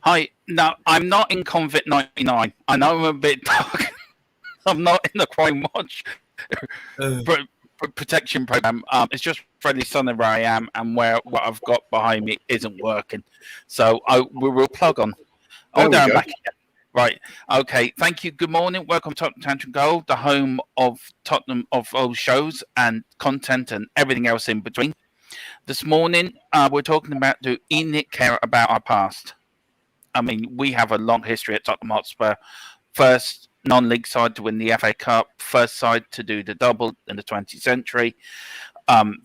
Hi. No, I'm not in Convict 99. I know I'm a bit dark. I'm not in the Crime Watch protection program. It's just really sunny where I am, and where what I've got behind me isn't working. So we will plug on. There we I'm go. back again. Right. Okay. Thank you. Good morning. Welcome to Tottenham Tantrum Gold, the home of Tottenham of old shows and content and everything else in between. This morning, we're talking about do enic care about our past. I mean, we have a long history at Tottenham Hotspur. First non-league side to win the FA Cup, first side to do the double in the 20th century,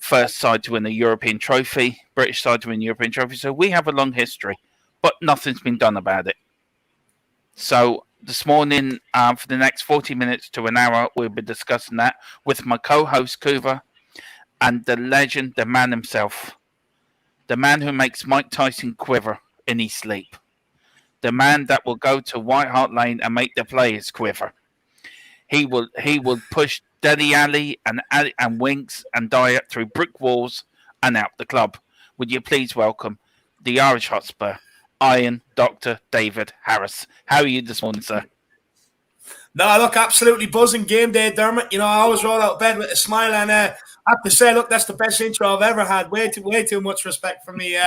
first side to win the European trophy, British side to win the European trophy. So we have a long history, but nothing's been done about it. So this morning, for the next 40 minutes to an hour, we'll be discussing that with my co-host, Kuva, and the legend, the man himself, the man who makes Mike Tyson quiver in his sleep, the man that will go to White Hart Lane and make the players quiver. He will push Deli Alley and Winks and Dyer through brick walls and out the club. Would you please welcome the Irish Hotspur, Iron Dr. David Harris. How are you this morning, sir? No, look, absolutely buzzing game day, Dermot. You know, I always roll out of bed with a smile, and I have to say, look, that's the best intro I've ever had. Way too much respect from me.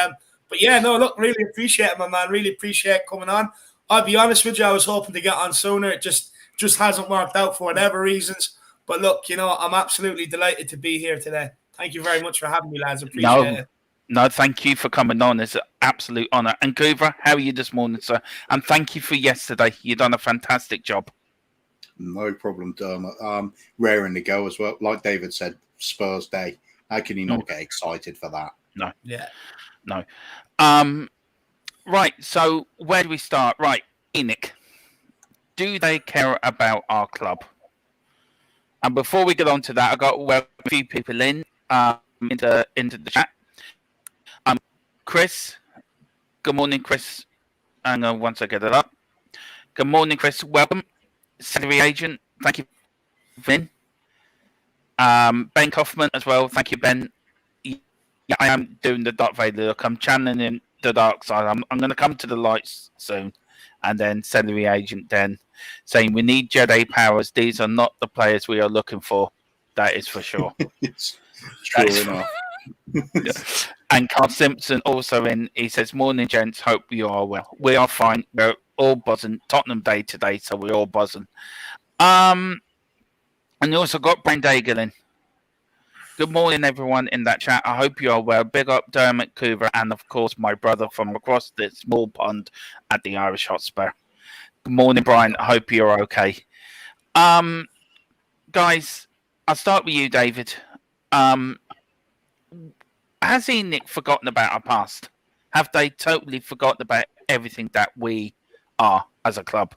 But yeah, no, look, really appreciate it, my man. Really appreciate coming on. I'll be honest with you, I was hoping to get on sooner. It just hasn't worked out for whatever reasons. But look, you know, I'm absolutely delighted to be here today. Thank you very much for having me, lads. Appreciate it. No, thank you for coming on. It's an absolute honour. And Goover, how are you this morning, sir? And thank you for yesterday. You've done a fantastic job. No problem, Dermot. Raring to go as well. Like David said, Spurs Day. How can you not get excited for that? No. Yeah. No. Right, so where do we start? Right, enic. Do they care about our club? And before we get on to that, I've got a few people in into the chat. Chris, good morning, Chris. Hang on once I get it up. Good morning, Chris. Welcome. Salary agent, thank you, Vin. Ben Kaufman as well, thank you, Ben. Yeah, I am doing the Dark Vader look. I'm channeling the dark side. I'm going to come to the lights soon. And then salary agent then saying we need Jedi powers. These are not the players we are looking for. That is for sure. It's true enough. And Carl Simpson also in. He says, "Morning, gents. Hope you are well. We are fine. We're all buzzing. Tottenham Day today, so we're all buzzing." And you also got Brent Daigle in. Good morning, everyone in that chat. I hope you are well. Big up Dermot Coover and, of course, my brother from across the small pond at the Irish Hotspur. Good morning, Brian. I hope you're okay. Guys, I'll start with you, David. Has enic forgotten about our past? Have they totally forgotten about everything that we are as a club?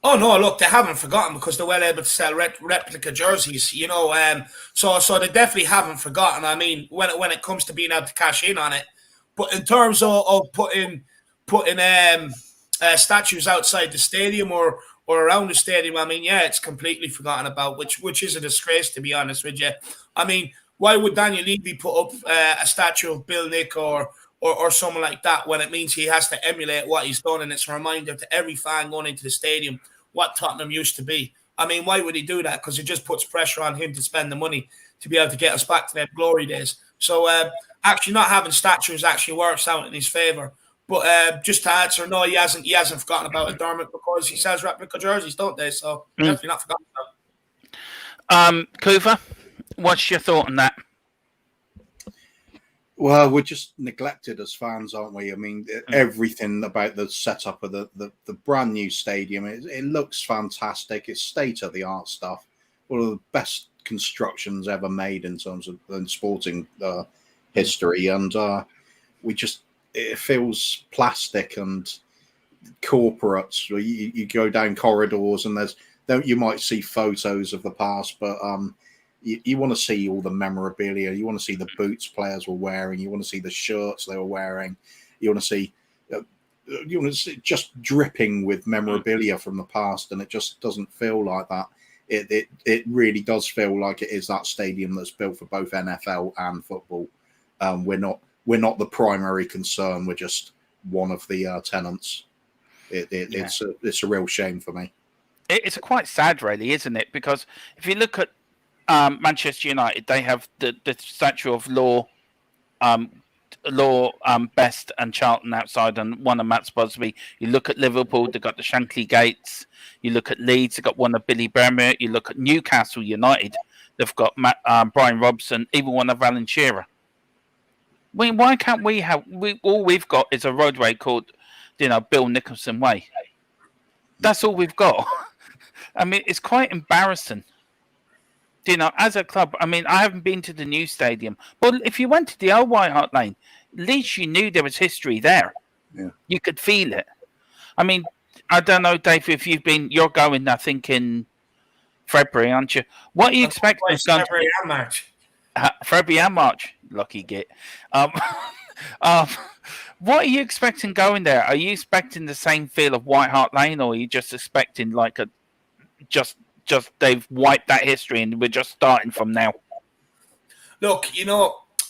Oh no! Look, they haven't forgotten because they're well able to sell replica jerseys. You know, so they definitely haven't forgotten. I mean, when it comes to being able to cash in on it, but in terms of putting statues outside the stadium or around the stadium, I mean, yeah, it's completely forgotten about, which is a disgrace, to be honest with you. I mean, why would Daniel Levy put up a statue of Bill Nick or someone like that when it means he has to emulate what he's done, and it's a reminder to every fan going into the stadium what Tottenham used to be? I mean, why would he do that? Because it just puts pressure on him to spend the money to be able to get us back to their glory days. So actually not having statues actually works out in his favour. But just to answer, no, he hasn't forgotten about it, Dermot, because he sells replica jerseys, don't they? So definitely not forgotten about it. Kuva, what's your thought on that? Well, we're just neglected as fans, aren't we? I mean, everything about the setup of the brand new stadium, it looks fantastic. It's state-of-the-art stuff. One of the best constructions ever made in terms of sporting history. And it feels plastic and corporate. You go down corridors and you might see photos of the past, but you want to see all the memorabilia. You want to see the boots players were wearing. You want to see the shirts they were wearing. You want to see just dripping with memorabilia from the past, and it just doesn't feel like that. It really does feel like it is that stadium that's built for both NFL and football. We're not the primary concern. We're just one of the tenants. It's a real shame for me. It's quite sad, really, isn't it? Because if you look at Manchester United, they have the statue of Best and Charlton outside, and one of Matt Busby. You look at Liverpool, they've got the Shankly Gates. You look at Leeds, they've got one of Billy Bremer. You look at Newcastle United, they've got Brian Robson, even one of Alan Shearer. I mean, why can't we have? All we've got is a roadway called, Bill Nicholson Way. That's all we've got. I mean, it's quite embarrassing. As a club, I mean, I haven't been to the new stadium, but if you went to the old White Hart Lane, at least you knew there was history there. Yeah, you could feel it. I mean, I don't know, Dave, if you're going, I think, in February, aren't you? What are you expecting? February and March. February and March, lucky git. What are you expecting going there? Are you expecting the same feel of White Hart Lane, or are you just expecting like just they've wiped that history and we're just starting from now? Look,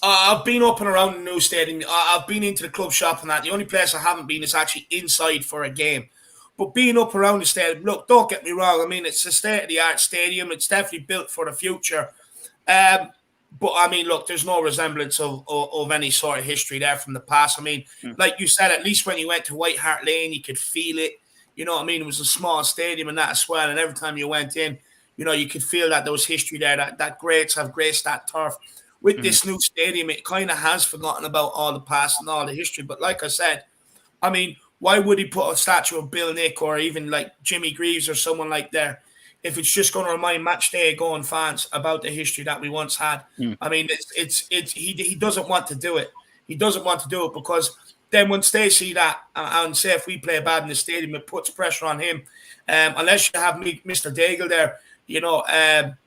I've been up and around the new stadium. I've been into the club shop and that. The only place I haven't been is actually inside for a game. But being up around the stadium, look, don't get me wrong. I mean, it's a state-of-the-art stadium. It's definitely built for the future. But, I mean, look, there's no resemblance of any sort of history there from the past. I mean, like you said, at least when you went to White Hart Lane, you could feel it. You know what I mean? It was a small stadium and that as well. And every time you went in, you could feel that there was history there, that greats have graced that turf. With this new stadium, it kind of has forgotten about all the past and all the history. But like I said, I mean, why would he put a statue of Bill Nick or even like Jimmy Greaves or someone like there if it's just going to remind match day going fans about the history that we once had? I mean, he doesn't want to do it. He doesn't want to do it because then once they see that and say if we play bad in the stadium, it puts pressure on him. Unless you have Mr. Daigle there,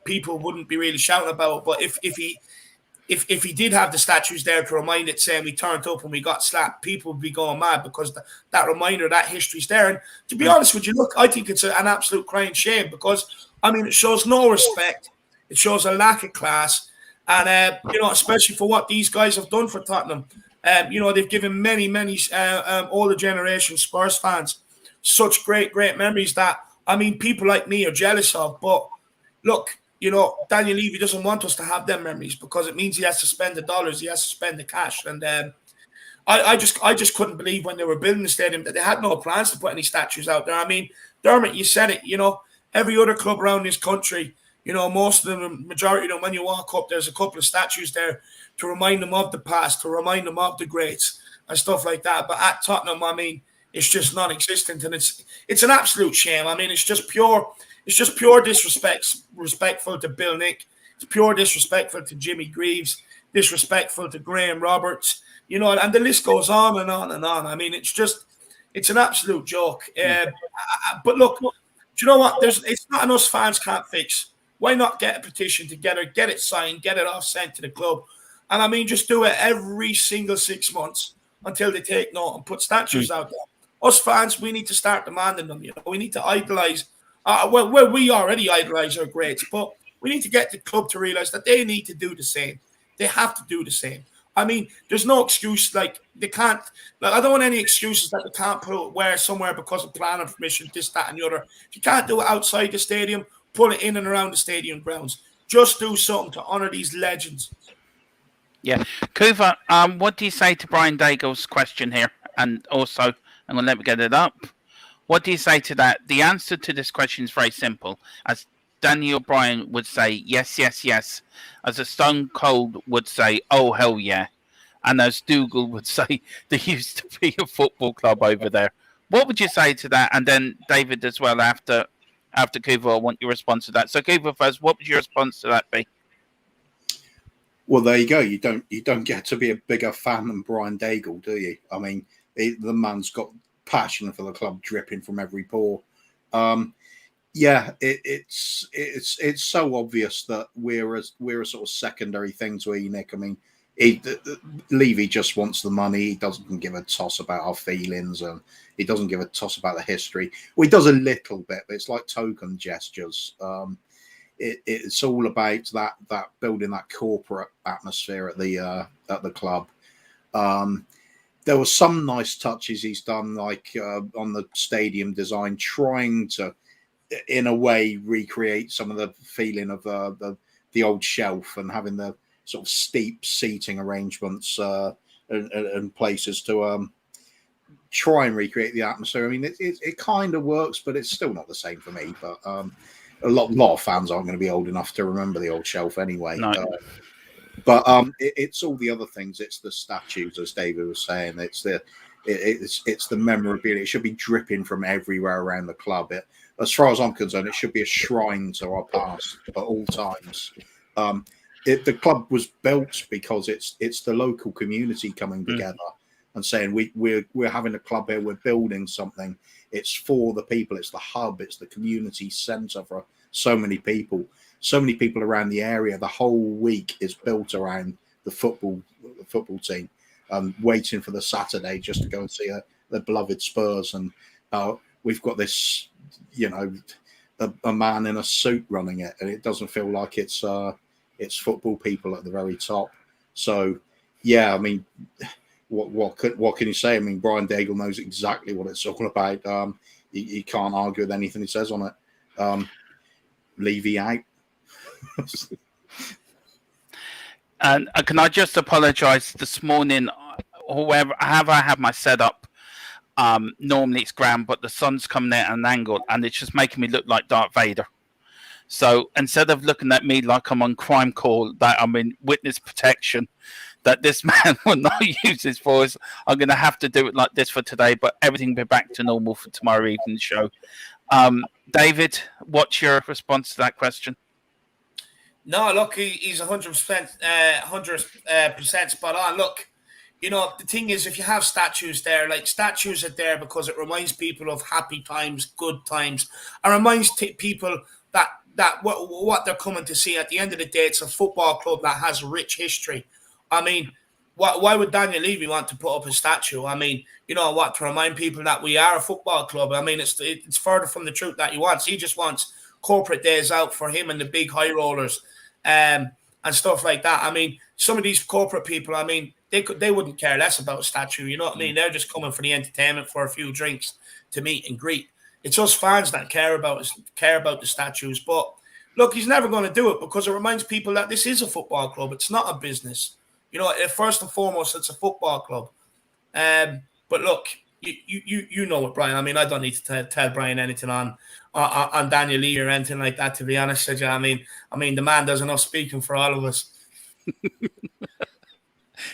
people wouldn't be really shouting about it. But if he did have the statues there to remind it, saying we turned up and we got slapped, people would be going mad because that reminder, that history's there. And to be honest with you, look, I think it's an absolute crying shame because, I mean, it shows no respect. It shows a lack of class. And, especially for what these guys have done for Tottenham. They've given many older generation Spurs fans such great memories that, I mean, people like me are jealous of. But look, Daniel Levy doesn't want us to have them memories because it means he has to spend the dollars, he has to spend the cash. And I just couldn't believe when they were building the stadium that they had no plans to put any statues out there. I mean, Dermot, you said it, every other club around this country, most of them, majority of them, when you walk up, there's a couple of statues there to remind them of the past, to remind them of the greats and stuff like that. But at Tottenham, I mean, it's just non-existent, and it's an absolute shame. I mean, it's just pure disrespectful to Bill Nick. It's pure disrespectful to Jimmy Greaves, disrespectful to Graham Roberts, and the list goes on and on and on. I mean, it's an absolute joke. But look, do you know what? It's not us fans can't fix. Why not get a petition together, get it signed, get it off sent to the club? And I mean, just do it every single 6 months until they take note and put statues out there. Us fans, we need to start demanding them. We need to idolise. We already idolise our greats, but we need to get the club to realise that they need to do the same. They have to do the same. I mean, there's no excuse like they can't. Like, I don't want any excuses that they can't put it where somewhere because of planning permission, this, that, and the other. If you can't do it outside the stadium, put it in and around the stadium grounds. Just do something to honour these legends. Yeah, Kuva, what do you say to Brian Daigle's question here? And also, I'm going to let me get it up. What do you say to that? The answer to this question is very simple. As Daniel Bryan would say, yes, yes, yes. As a Stone Cold would say, oh, hell yeah. And as Dougal would say, there used to be a football club over there. What would you say to that? And then David as well after Kuva, I want your response to that. So Kuva first, what would your response to that be? Well, there you go. You don't get to be a bigger fan than Brian Daigle, do you? I mean, the man's got passion for the club dripping from every pore. Yeah, it's so obvious that we're a sort of secondary thing to ENIC. I mean, Levy just wants the money. He doesn't give a toss about our feelings, and he doesn't give a toss about the history. Well, he does a little bit, but it's like token gestures. It's all about that building that corporate atmosphere at the club. there were some nice touches he's done, like on the stadium design, trying to, in a way, recreate some of the feeling of the old Shelf and having the sort of steep seating arrangements and places to try and recreate the atmosphere. I mean, it kind of works, but it's still not the same for me. But a lot of fans aren't going to be old enough to remember the old Shelf anyway. No. But it's all the other things. It's the statues, as David was saying. It's the memorabilia. It should be dripping from everywhere around the club. As far as I'm concerned, it should be a shrine to our past at all times. The club was built because it's the local community coming together and saying we're having a club here. We're building something. It's for the people. It's the hub. It's the community centre for so many people. So many people around the area. The whole week is built around the football team, waiting for the Saturday just to go and see the beloved Spurs. And we've got this, a man in a suit running it, and it doesn't feel like it's football people at the very top. So, yeah, I mean, what can you say? I mean, Brian Daigle knows exactly what it's all about. You can't argue with anything he says on it. Levy out. And can I just apologise? This morning, however I have my setup, normally it's grand, but the sun's coming at an angle, and it's just making me look like Darth Vader. So instead of looking at me like I'm on crime call, that I'm in witness protection, that this man will not use his voice, I'm going to have to do it like this for today. But everything will be back to normal for tomorrow evening's show. David, what's your response to that question? No, look, he's 100% spot on. Look, the thing is, if you have statues there, like statues are there because it reminds people of happy times, good times, and reminds people that what they're coming to see. At the end of the day, it's a football club that has rich history. I mean, why would Daniel Levy want to put up a statue? I mean, to remind people that we are a football club. I mean, it's further from the truth that he wants. He just wants corporate days out for him and the big high rollers and stuff like that. I mean, some of these corporate people, I mean, they wouldn't care less about a statue. You know what I mean? They're just coming for the entertainment, for a few drinks, to meet and greet. It's us fans that care about the statues. But look, he's never going to do it because it reminds people that this is a football club. It's not a business. First and foremost, it's a football club. But look, you know it, Brian. I mean, I don't need to tell Brian anything on Daniel Lee or anything like that, to be honest with you. I mean, the man does enough speaking for all of us.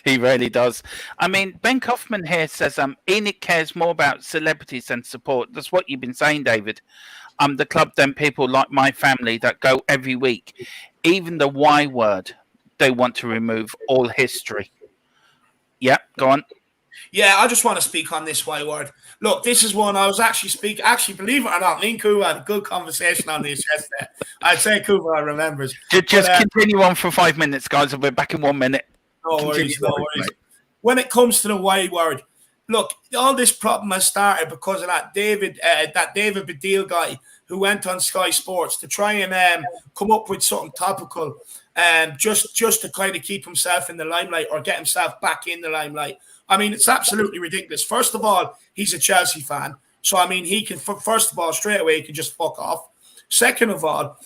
He really does. I mean, Ben Kaufman here says ENIC cares more about celebrities than support. That's what you've been saying, David. The club, then people like my family that go every week. Even the Y word, they want to remove all history. Yeah, go on. Yeah, I just want to speak on this Y word. Look, this is one I was actually speaking. Actually, believe it or not, me and Kuba had a good conversation on this yesterday. I'd say Kuba remembers. Just continue on for 5 minutes, guys. I'll be back in 1 minute. No worries. When it comes to the Y word, look, all this problem has started because of that David Baddiel guy who went on Sky Sports to try and come up with something topical, just to kind of keep himself in the limelight or get himself back in the limelight. I mean, it's absolutely ridiculous. First of all, he's a Chelsea fan. So, I mean, he can, first of all, straight away, he can just fuck off. Second of all,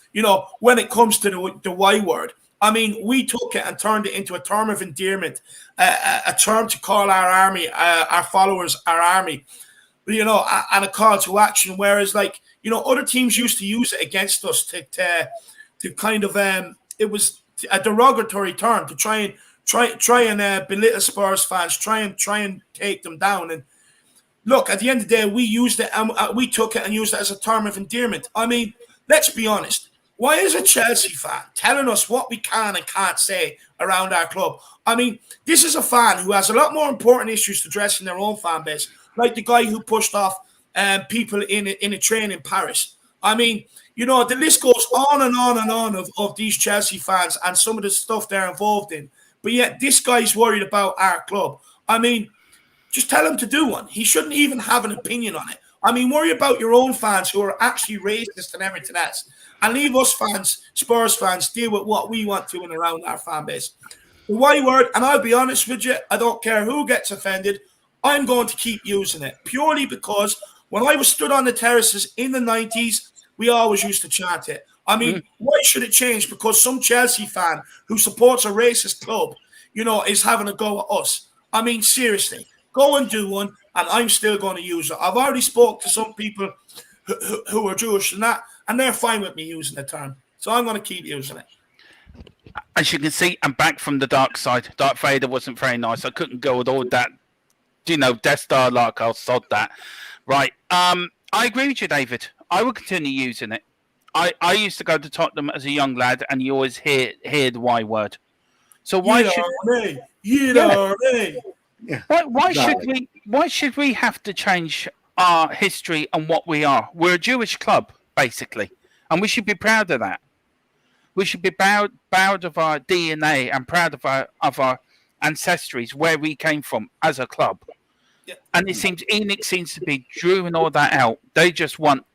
when it comes to the Y word, I mean, we took it and turned it into a term of endearment, a term to call our army, our followers, our army, and a call to action. Whereas, other teams used to use it against us to kind of, it was a derogatory term to try and belittle Spurs fans, try and take them down. And look, at the end of the day, we used it and we took it and used it as a term of endearment. I mean, let's be honest. Why is a Chelsea fan telling us what we can and can't say around our club? I mean, this is a fan who has a lot more important issues to address in their own fan base, like the guy who pushed off people in a train in Paris. I mean, the list goes on and on and on of these Chelsea fans and some of the stuff they're involved in. But yet this guy's worried about our club. I mean, just tell him to do one. He shouldn't even have an opinion on it. I mean, worry about your own fans who are actually racist and everything else. And leave us fans, Spurs fans, deal with what we want to and around our fan base. The Y word, and I'll be honest with you, I don't care who gets offended. I'm going to keep using it purely because when I was stood on the terraces in the 90s, we always used to chant it. I mean, why should it change? Because some Chelsea fan who supports a racist club, is having a go at us. I mean, seriously, go and do one, and I'm still going to use it. I've already spoke to some people who are Jewish and that, and they're fine with me using the term. So I'm going to keep using it. As you can see, I'm back from the dark side. Darth Vader wasn't very nice. I couldn't go with all that, Death Star like I'll sod that. Right. I agree with you, David. I will continue using it. I used to go to Tottenham as a young lad, and you always hear the Y word. So why should we have to change our history and what we are? We're a Jewish club, basically, and we should be proud of that. We should be proud of our DNA and proud of our ancestries, where we came from as a club. Yeah. And it seems enic seems to be drawing all that out. They just want,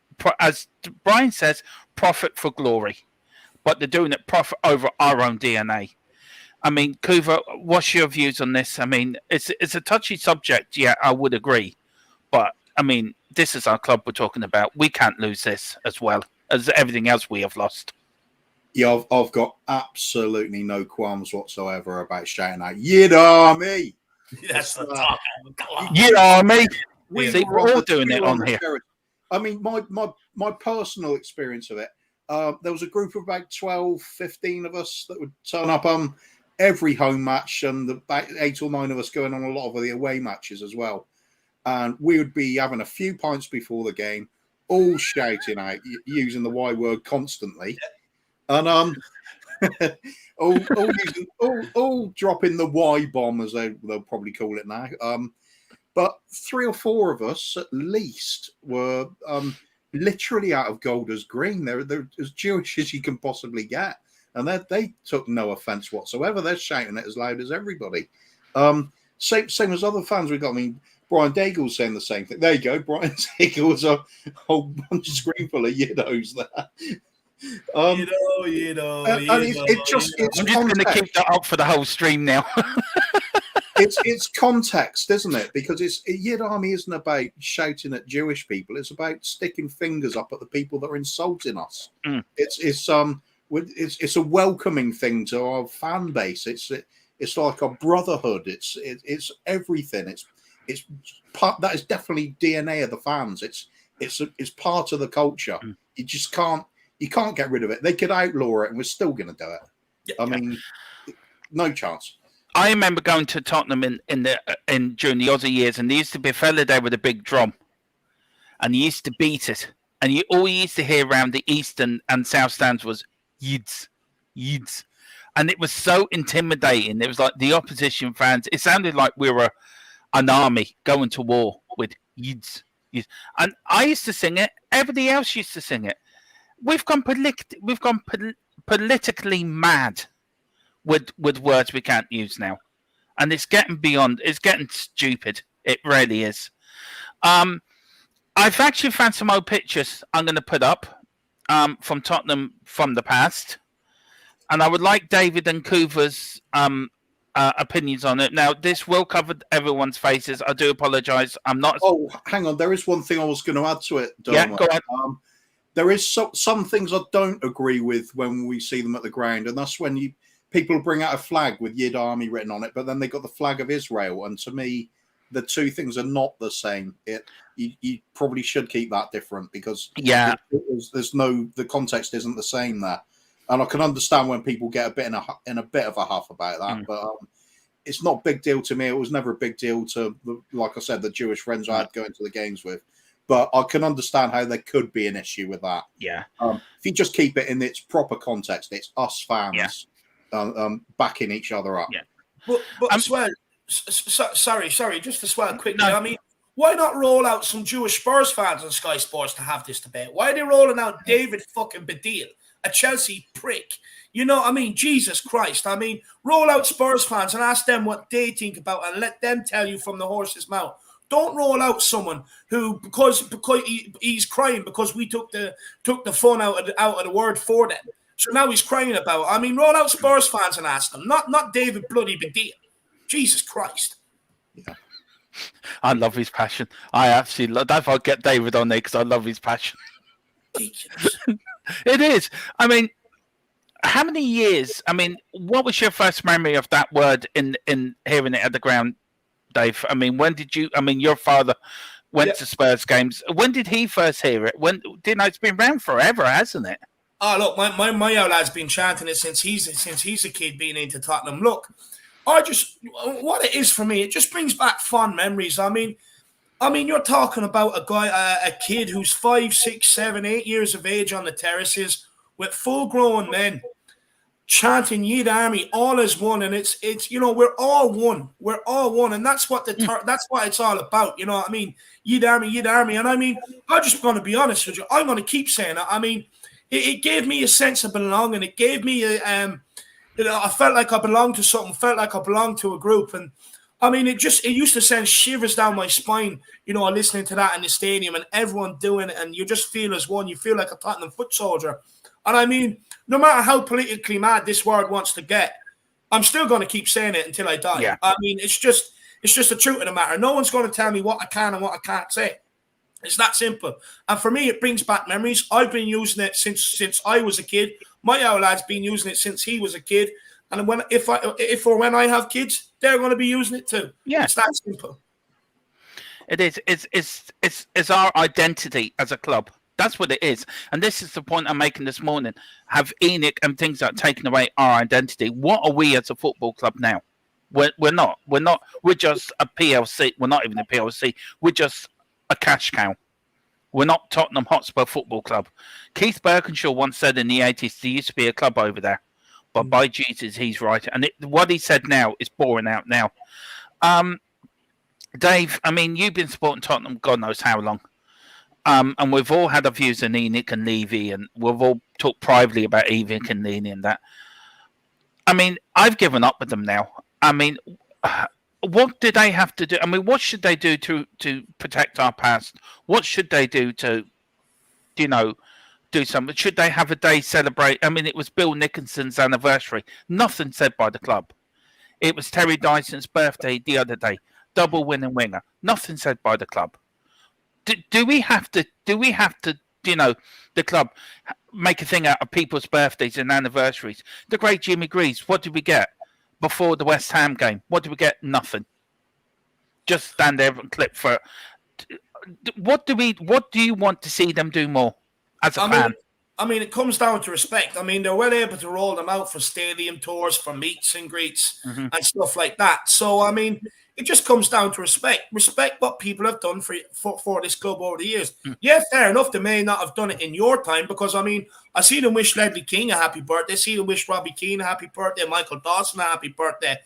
as Brian says, profit for glory, but they're doing it profit over our own DNA. I mean, Kuva, what's your views on this? I mean, it's a touchy subject. Yeah, I would agree, but I mean, this is our club we're talking about. We can't lose this as well as everything else we have lost. Yeah, I've got absolutely no qualms whatsoever about shouting out "Yid Army." That's the talk. Yid Army. We're all doing it on here. I mean, my personal experience of it, there was a group of about 12, 15 of us that would turn up on every home match, and about 8 or 9 of us going on a lot of the away matches as well. And we would be having a few pints before the game, all shouting out, using the Y word constantly. And all dropping the Y bomb, as they'll probably call it now. But 3 or 4 of us at least were literally out of Golders Green. They're as Jewish as you can possibly get, and they took no offence whatsoever. They're shouting it as loud as everybody. Same as other fans we got. I mean, Brian Daigle's saying the same thing. There you go. Brian Daigle was a whole bunch of screen full of yiddos there. I'm just going to keep that up for the whole stream now. it's context, isn't it? Because Yid Army isn't about shouting at Jewish people. It's about sticking fingers up at the people that are insulting us. It's a welcoming thing to our fan base. It's like a brotherhood. It's everything. It's part that is definitely DNA of the fans. It's part of the culture. You just can't get rid of it. They could outlaw it, and we're still going to do it. I mean, no chance. I remember going to Tottenham in during the Aussie years, and there used to be a fella there with a big drum, and he used to beat it, and all you used to hear around the east and south stands was yids, and it was so intimidating. It was like the opposition fans. It sounded like we were an army going to war with yids. And I used to sing it. Everybody else used to sing it. We've gone politically mad with words we can't use now, and it's getting beyond. It's getting stupid. It really is. I've actually found some old pictures I'm going to put up from Tottenham from the past, and I would like David and Kuva's opinions on it. Now, this will cover everyone's faces. I do apologise. I'm not. Oh, hang on. There is one thing I was going to add to it. Yeah, go ahead. There is some things I don't agree with when we see them at the ground, and that's when people bring out a flag with Yid Army written on it, but then they got the flag of Israel, and to me, the two things are not the same. You probably should keep that different because the context isn't the same there, and I can understand when people get a bit in a bit of a huff about that, but it's not a big deal to me. It was never a big deal to, like I said, the Jewish friends I had going to the games with. But I can understand how there could be an issue with that. Yeah. If you just keep it in its proper context, it's us fans backing each other up. Yeah. But Swell, sorry, just to swell quickly. No. I mean, why not roll out some Jewish Spurs fans on Sky Sports to have this debate? Why are they rolling out David fucking Baddiel, a Chelsea prick? I mean, Jesus Christ. I mean, roll out Spurs fans and ask them what they think about and let them tell you from the horse's mouth. Don't roll out someone who because he's crying because we took the fun out of the word for them. So now he's crying about. I mean, roll out Spurs fans and ask them, not David bloody Baddiel. Jesus Christ. Yeah. I love his passion. I absolutely love. That's why I get David on there because I love his passion. Ridiculous. It is. I mean, how many years? I mean, what was your first memory of that word in hearing it at the ground, Dave? I mean, when did you? I mean, your father went to Spurs games. When did he first hear it? When? It's been around forever, hasn't it? Oh, look, my old lad's been chanting it since he's a kid being into Tottenham. Look, what it is for me, it just brings back fond memories. I mean, you're talking about a guy, a kid who's 5, 6, 7, 8 years of age on the terraces with full-grown men chanting "Yid Army" all as one, and it's we're all one, and that's what that's what it's all about. You know what I mean? Yid Army, and I mean, I'm just going to be honest with you. I'm going to keep saying it. I mean, it gave me a sense of belonging. It gave me I felt like I belonged to something. Felt like I belonged to a group, and I mean, it used to send shivers down my spine. Listening to that in the stadium and everyone doing it, and you just feel as one. You feel like a Tottenham foot soldier. And I mean, no matter how politically mad this word wants to get, I'm still going to keep saying it until I die. Yeah. I mean, it's just the truth of the matter. No one's going to tell me what I can and what I can't say. It's that simple. And for me, it brings back memories. I've been using it since I was a kid. My old lad's been using it since he was a kid. And when I have kids, they're going to be using it too. Yeah. It's that simple. It is. It's our identity as a club. That's what it is. And this is the point I'm making this morning. Have ENIC and things like taken away our identity. What are we as a football club now? We're not. We're just a PLC. We're not even a PLC. We're just a cash cow. We're not Tottenham Hotspur Football Club. Keith Birkinshaw once said in the 80s there used to be a club over there. But by Jesus, he's right. And what he said now is boring out now. Dave, I mean, you've been supporting Tottenham God knows how long. And we've all had our views on ENIC and Levy, and we've all talked privately about ENIC and Levy and that. I mean, I've given up with them now. I mean, what do they have to do? I mean, what should they do to protect our past? What should they do to, do something? Should they have a day celebrate? I mean, it was Bill Nicholson's anniversary. Nothing said by the club. It was Terry Dyson's birthday the other day. Double winning winger. Nothing said by the club. Do we have to, the club make a thing out of people's birthdays and anniversaries? The great Jimmy Greaves, what did we get before the West Ham game? What did we get? Nothing. Just stand there and clip for. What do you want to see them do more as a fan? I mean, it comes down to respect. I mean, they're well able to roll them out for stadium tours, for meets and greets and stuff like that. So, I mean, it just comes down to respect. Respect what people have done for this club over the years. Yeah, fair enough. They may not have done it in your time because, I mean, I see them wish Ledley King a happy birthday. I see them wish Robbie Keane a happy birthday, Michael Dawson a happy birthday.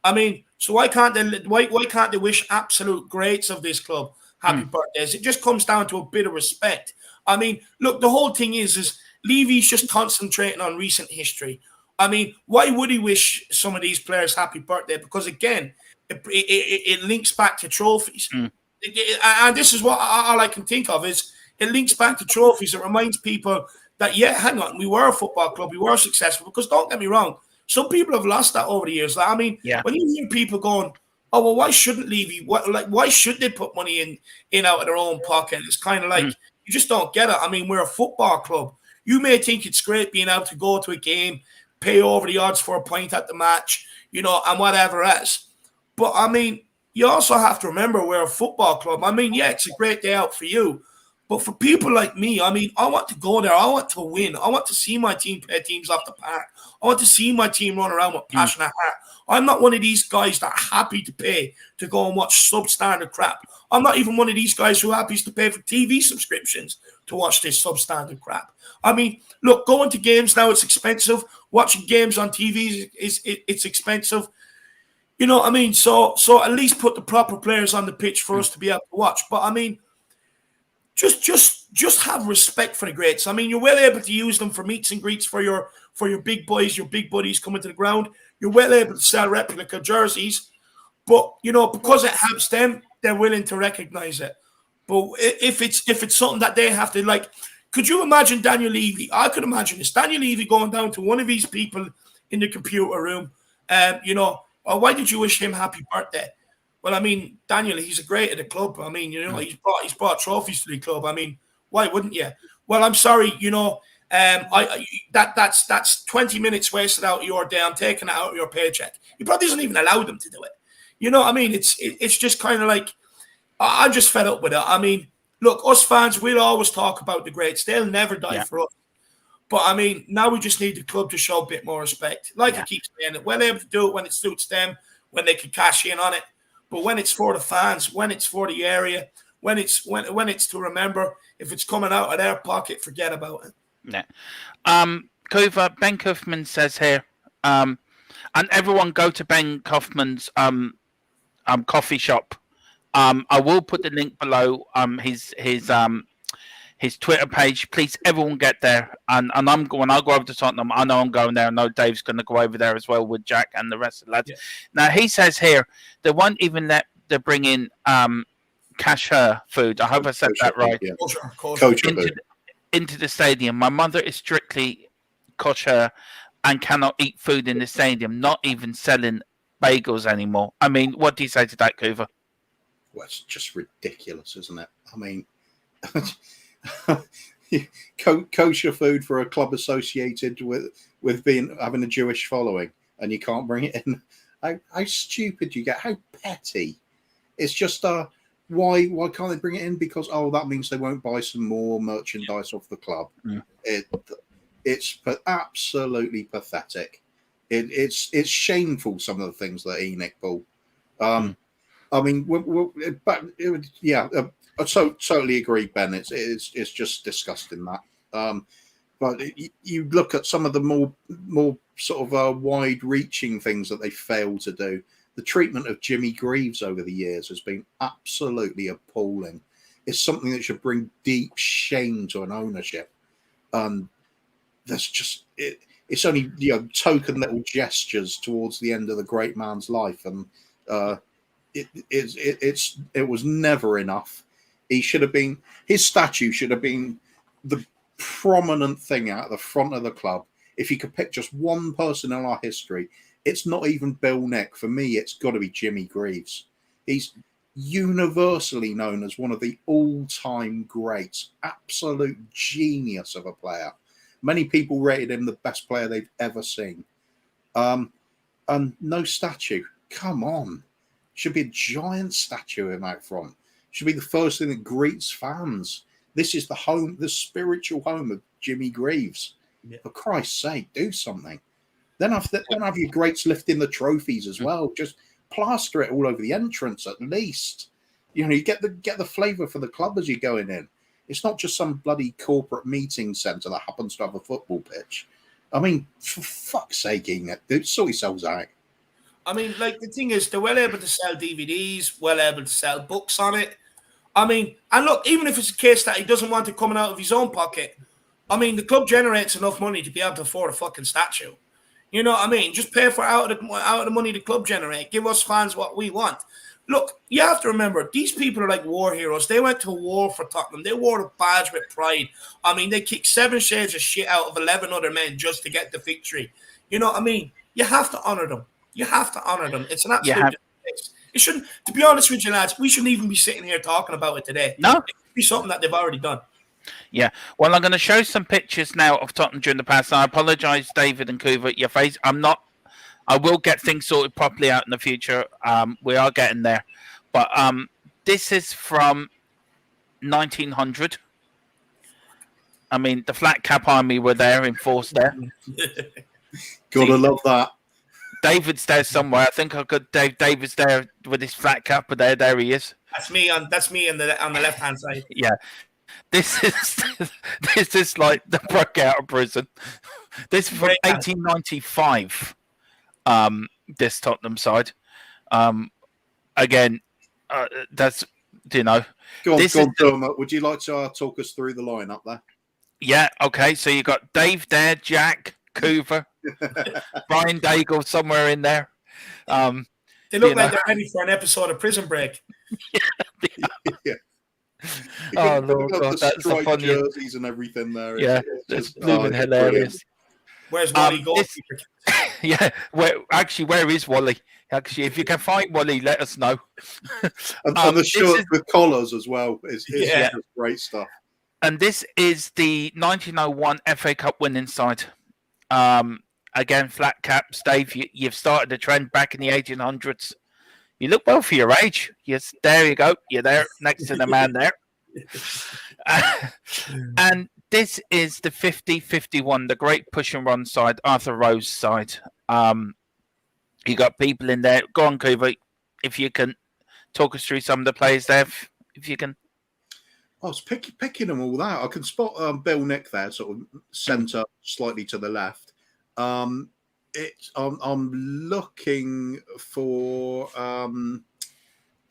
I mean, so why can't they wish absolute greats of this club happy birthdays? It just comes down to a bit of respect. I mean, look, the whole thing is Levy's just concentrating on recent history. I mean, why would he wish some of these players happy birthday? Because, again, it links back to trophies. And this is what all I can think of is it links back to trophies. It reminds people that, yeah, hang on, we were a football club. We were successful. Because don't get me wrong, some people have lost that over the years. Like, I mean, when you hear people going, oh, well, why shouldn't Levy? Why should they put money in out of their own pocket? It's kind of like, you just don't get it. I mean, we're a football club. You may think it's great being able to go to a game, pay over the odds for a point at the match, and whatever else. But, I mean, you also have to remember we're a football club. I mean, yeah, it's a great day out for you. But for people like me, I mean, I want to go there. I want to win. I want to see my team play teams off the park. I want to see my team run around with passion at heart. I'm not one of these guys that are happy to pay to go and watch substandard crap. I'm not even one of these guys who are happy to pay for TV subscriptions to watch this substandard crap. I mean, look, going to games now, it's expensive. Watching games on TV it's expensive. You know what I mean? So at least put the proper players on the pitch for us to be able to watch. But I mean, just have respect for the greats. I mean, you're well able to use them for meets and greets for your big boys, your big buddies coming to the ground. You're well able to sell replica jerseys, but because it helps them, they're willing to recognize it. But if it's something that they have to like, could you imagine Daniel Levy? I could imagine this. Daniel Levy going down to one of these people in the computer room, why did you wish him happy birthday? Well, I mean, Daniel, he's a great at the club. I mean, he's brought trophies to the club. I mean, why wouldn't you? Well, I'm sorry, that's 20 minutes wasted out of your day. I'm taking it out of your paycheck. He probably doesn't even allow them to do it. You know what I mean? It's just kind of like, I'm just fed up with it. I mean, look, us fans, we'll always talk about the greats. They'll never die for us. But I mean, now we just need the club to show a bit more respect. Like I keep saying, we're able to do it when it suits them, when they can cash in on it. But when it's for the fans, when it's for the area, when it's to remember, if it's coming out of their pocket, forget about it. Yeah. Kuva, Ben Kaufman says here, and everyone go to Ben Kaufman's coffee shop. I will put the link below his Twitter page. Please, everyone get there. And when I go over to Tottenham, I know I'm going there. I know Dave's going to go over there as well with Jack and the rest of the lads. Yeah. Now, he says here, they won't even let them bring in kosher food. I hope I said that right. Yeah. Kosher. Into the stadium. My mother is strictly kosher and cannot eat food in the stadium, not even selling bagels anymore. I mean, what do you say to that, Kuva? Well, it's just ridiculous, isn't it? I mean, kosher food for a club associated with having a Jewish following, and you can't bring it in. How stupid you get? How petty! It's just why can't they bring it in? Because that means they won't buy some more merchandise off the club. Mm. It's absolutely pathetic. It's shameful, some of the things that enic pull. I mean, I totally agree, Ben. It's just disgusting that. But you look at some of the more sort of wide-reaching things that they fail to do. The treatment of Jimmy Greaves over the years has been absolutely appalling. It's something that should bring deep shame to an ownership. That's just it. It's only token little gestures towards the end of the great man's life, and it was never enough. His statue should have been the prominent thing out the front of the club. If you could pick just one person in our history, it's not even Bill Nick. For me, it's got to be Jimmy Greaves. He's universally known as one of the all-time greats, absolute genius of a player. Many people rated him the best player they've ever seen. And no statue. Come on. Should be a giant statue of him out front. Should be the first thing that greets fans. This is the spiritual home of Jimmy Greaves. Yeah. For Christ's sake, do something. Then have your greats lifting the trophies as well. Just plaster it all over the entrance at least. You get the flavour for the club as you're going in. It's not just some bloody corporate meeting centre that happens to have a football pitch. I mean, for fuck's sake, dude, sort yourselves out. I mean, like, the thing is, they're well able to sell DVDs, well able to sell books on it. I mean, and look, even if it's a case that he doesn't want it coming out of his own pocket, I mean, the club generates enough money to be able to afford a fucking statue. You know what I mean? Just pay for out of the money the club generate. Give us fans what we want. Look, you have to remember, these people are like war heroes. They went to war for Tottenham. They wore the badge with pride. I mean, they kicked 7 shades of shit out of 11 other men just to get the victory. You know what I mean? You have to honour them. You have to honour them. It's an absolute disgrace. It shouldn't, to be honest with you, lads, we shouldn't even be sitting here talking about it today. No. It should be something that they've already done. Yeah. Well, I'm going to show some pictures now of Tottenham during the past. I apologise, David and Kuva, your face. I will get things sorted properly out in the future. We are getting there. But this is from 1900. I mean, the Flat Cap Army were there in force there. Gotta love that. David's there somewhere. I think I've got David's there with his flat cap, but there he is. That's me on the left hand side. Yeah. This is like the broke out of prison. This is from 1895. This Tottenham side. Again, that's Go on, Dermot. Would you like to talk us through the lineup there? Yeah. Okay. So you got Dave there, Jack, Coover, Brian Daigle somewhere in there. They look like they're ready for an episode of Prison Break. Yeah. Oh Lord, God, that's the funny jerseys and everything there. Yeah, it's blooming hilarious. Where's Nolly Goldkeeper? Yeah. Where is Wally? Actually, if you can find Wally, let us know. And the shirts with collars as well is Yeah. just great stuff. And this is the 1901 FA Cup winning side. Again, flat caps. Dave, you've started a trend back in the 1800s. You look well for your age. Yes, there you go. You're there next to the man there. And this is the 50-51, the great push and run side, Arthur Rose side. You got people in there. Go on, Coover, if you can talk us through some of the players there, if you can. I was picking them all out. I can spot Bill Nick there, sort of centre, slightly to the left. I'm looking for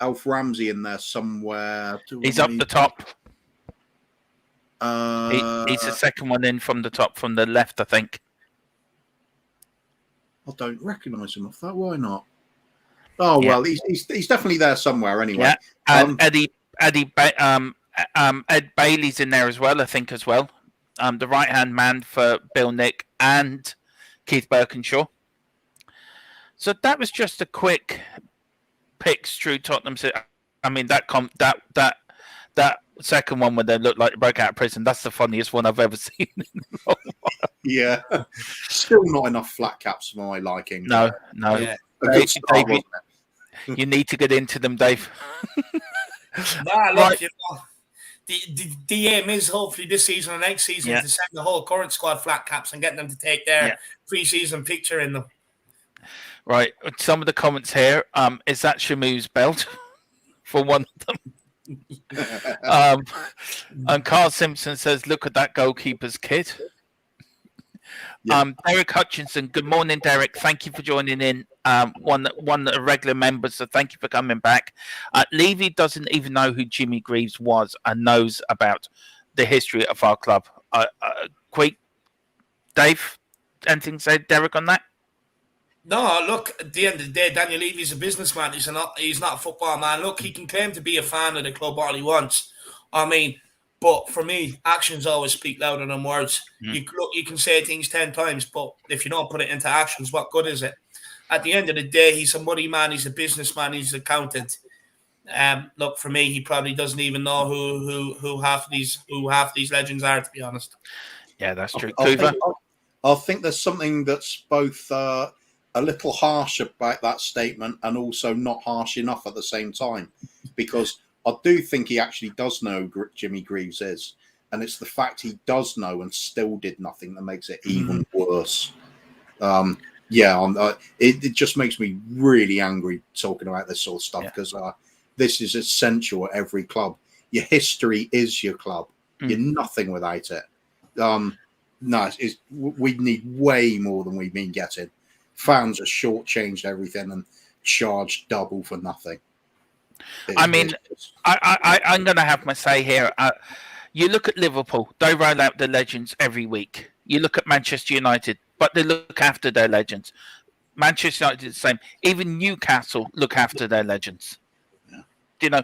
Alf Ramsey in there somewhere. He's up the top. Uh, He's the second one in from the top, from the left, I think. I don't recognise him off that. Why not? Oh well, he's definitely there somewhere anyway. Yeah, and Ed Bailey's in there as well, I think, as well. The right hand man for Bill Nick and Keith Birkinshaw. So that was just a quick picks through Tottenham. I mean, that second one when they looked like they broke out of prison, that's the funniest one I've ever seen. Yeah, still not enough flat caps for my liking. No. Yeah. Good start, wasn't it? You need to get into them, Dave. Nah, look, Right. you know, the aim is hopefully this season or next season to send the whole current squad flat caps and get them to take their pre-season picture in them. Right. Some of the comments here. Is that Shamu's belt for one of them? And Carl Simpson says, "Look at that goalkeeper's kid." Yeah. Derek Hutchinson. Good morning, Derek. Thank you for joining in. One of the regular members, so thank you for coming back. Levy doesn't even know who Jimmy Greaves was and knows about the history of our club. Quick, Dave, anything to say, Derek, on that? No, look, at the end of the day, Daniel Levy's a businessman. He's not a football man. Look, he can claim to be a fan of the club all he wants. I mean, but for me, actions always speak louder than words. You can say things 10 times, but if you don't put it into actions, what good is it? At the end of the day, he's a money man. He's a businessman. He's an accountant. Look, for me, he probably doesn't even know who half these legends are, to be honest. Yeah, that's true. I think there's something that's both a little harsh about that statement and also not harsh enough at the same time, because I do think he actually does know who Jimmy Greaves is, and it's the fact he does know and still did nothing that makes it even worse. It just makes me really angry talking about this sort of stuff, because this is essential at every club. Your history is your club. You're nothing without it. We need way more than we've been getting. Fans are shortchanged everything and charged double for nothing. I'm going to have my say here. You look at Liverpool; they roll out the legends every week. You look at Manchester United, but they look after their legends. Manchester United is the same. Even Newcastle look after their legends. Yeah. You know,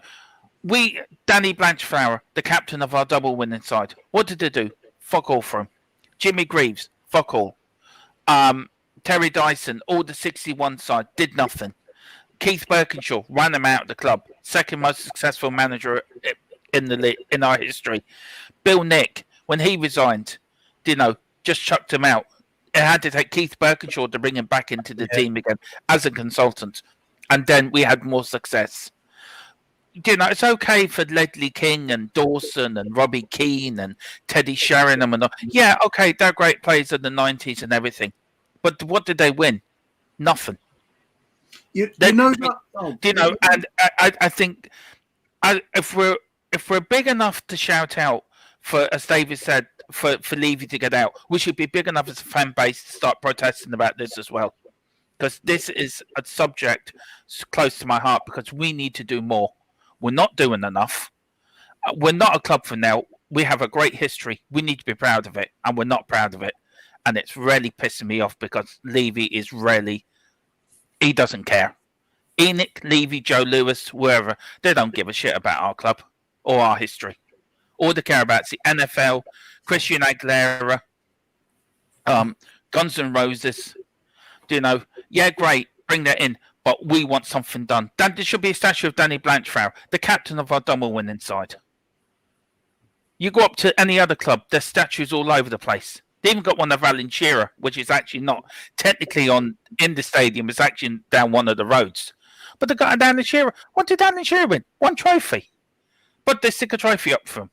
Danny Blanchflower, the captain of our double winning side, what did they do? Fuck all for him. Jimmy Greaves, fuck all. Terry Dyson, all the 61 side, did nothing. Keith Birkinshaw ran him out of the club. Second most successful manager in our history. Bill Nick, when he resigned, just chucked him out. It had to take Keith Birkinshaw to bring him back into the team again as a consultant. And then we had more success. It's okay for Ledley King and Dawson and Robbie Keane and Teddy Sheringham and all. Yeah, okay, they're great players in the 90s and everything. But what did they win? Nothing. And I think if we're big enough to shout out for, as David said, for Levy to get out, we should be big enough as a fan base to start protesting about this as well, because this is a subject close to my heart, because we need to do more. We're not doing enough. We're not a club for now. We have a great history. We need to be proud of it, and we're not proud of it. And it's really pissing me off, because Levy is he doesn't care. Enoch, Levy, Joe Lewis, whoever, they don't give a shit about our club or our history. All they care about is the NFL, Christian Aguilera, Guns N' Roses. Yeah, great, bring that in, but we want something done. There should be a statue of Danny Blanchflower, the captain of our Dumble winning side. You go up to any other club, there's statues all over the place. They even got one of Alan Shearer, which is actually not technically in the stadium. It's actually down one of the roads. But they got Alan Shearer. What did Alan Shearer win? One trophy. But they stick a trophy up for him.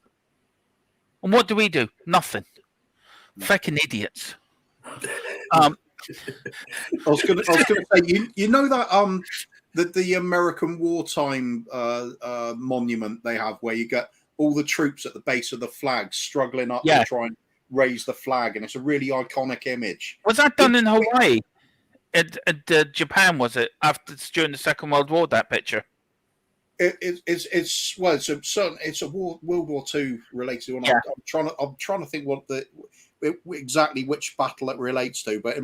And what do we do? Nothing. Fucking idiots. I was going to say, you know that the American wartime monument they have, where you get all the troops at the base of the flag struggling up to try and raise the flag, and it's a really iconic image. Was that done in Hawaii? At Japan, was it during the Second World War? That picture. It's a World War II related one. Yeah. I'm trying to think exactly which battle it relates to, but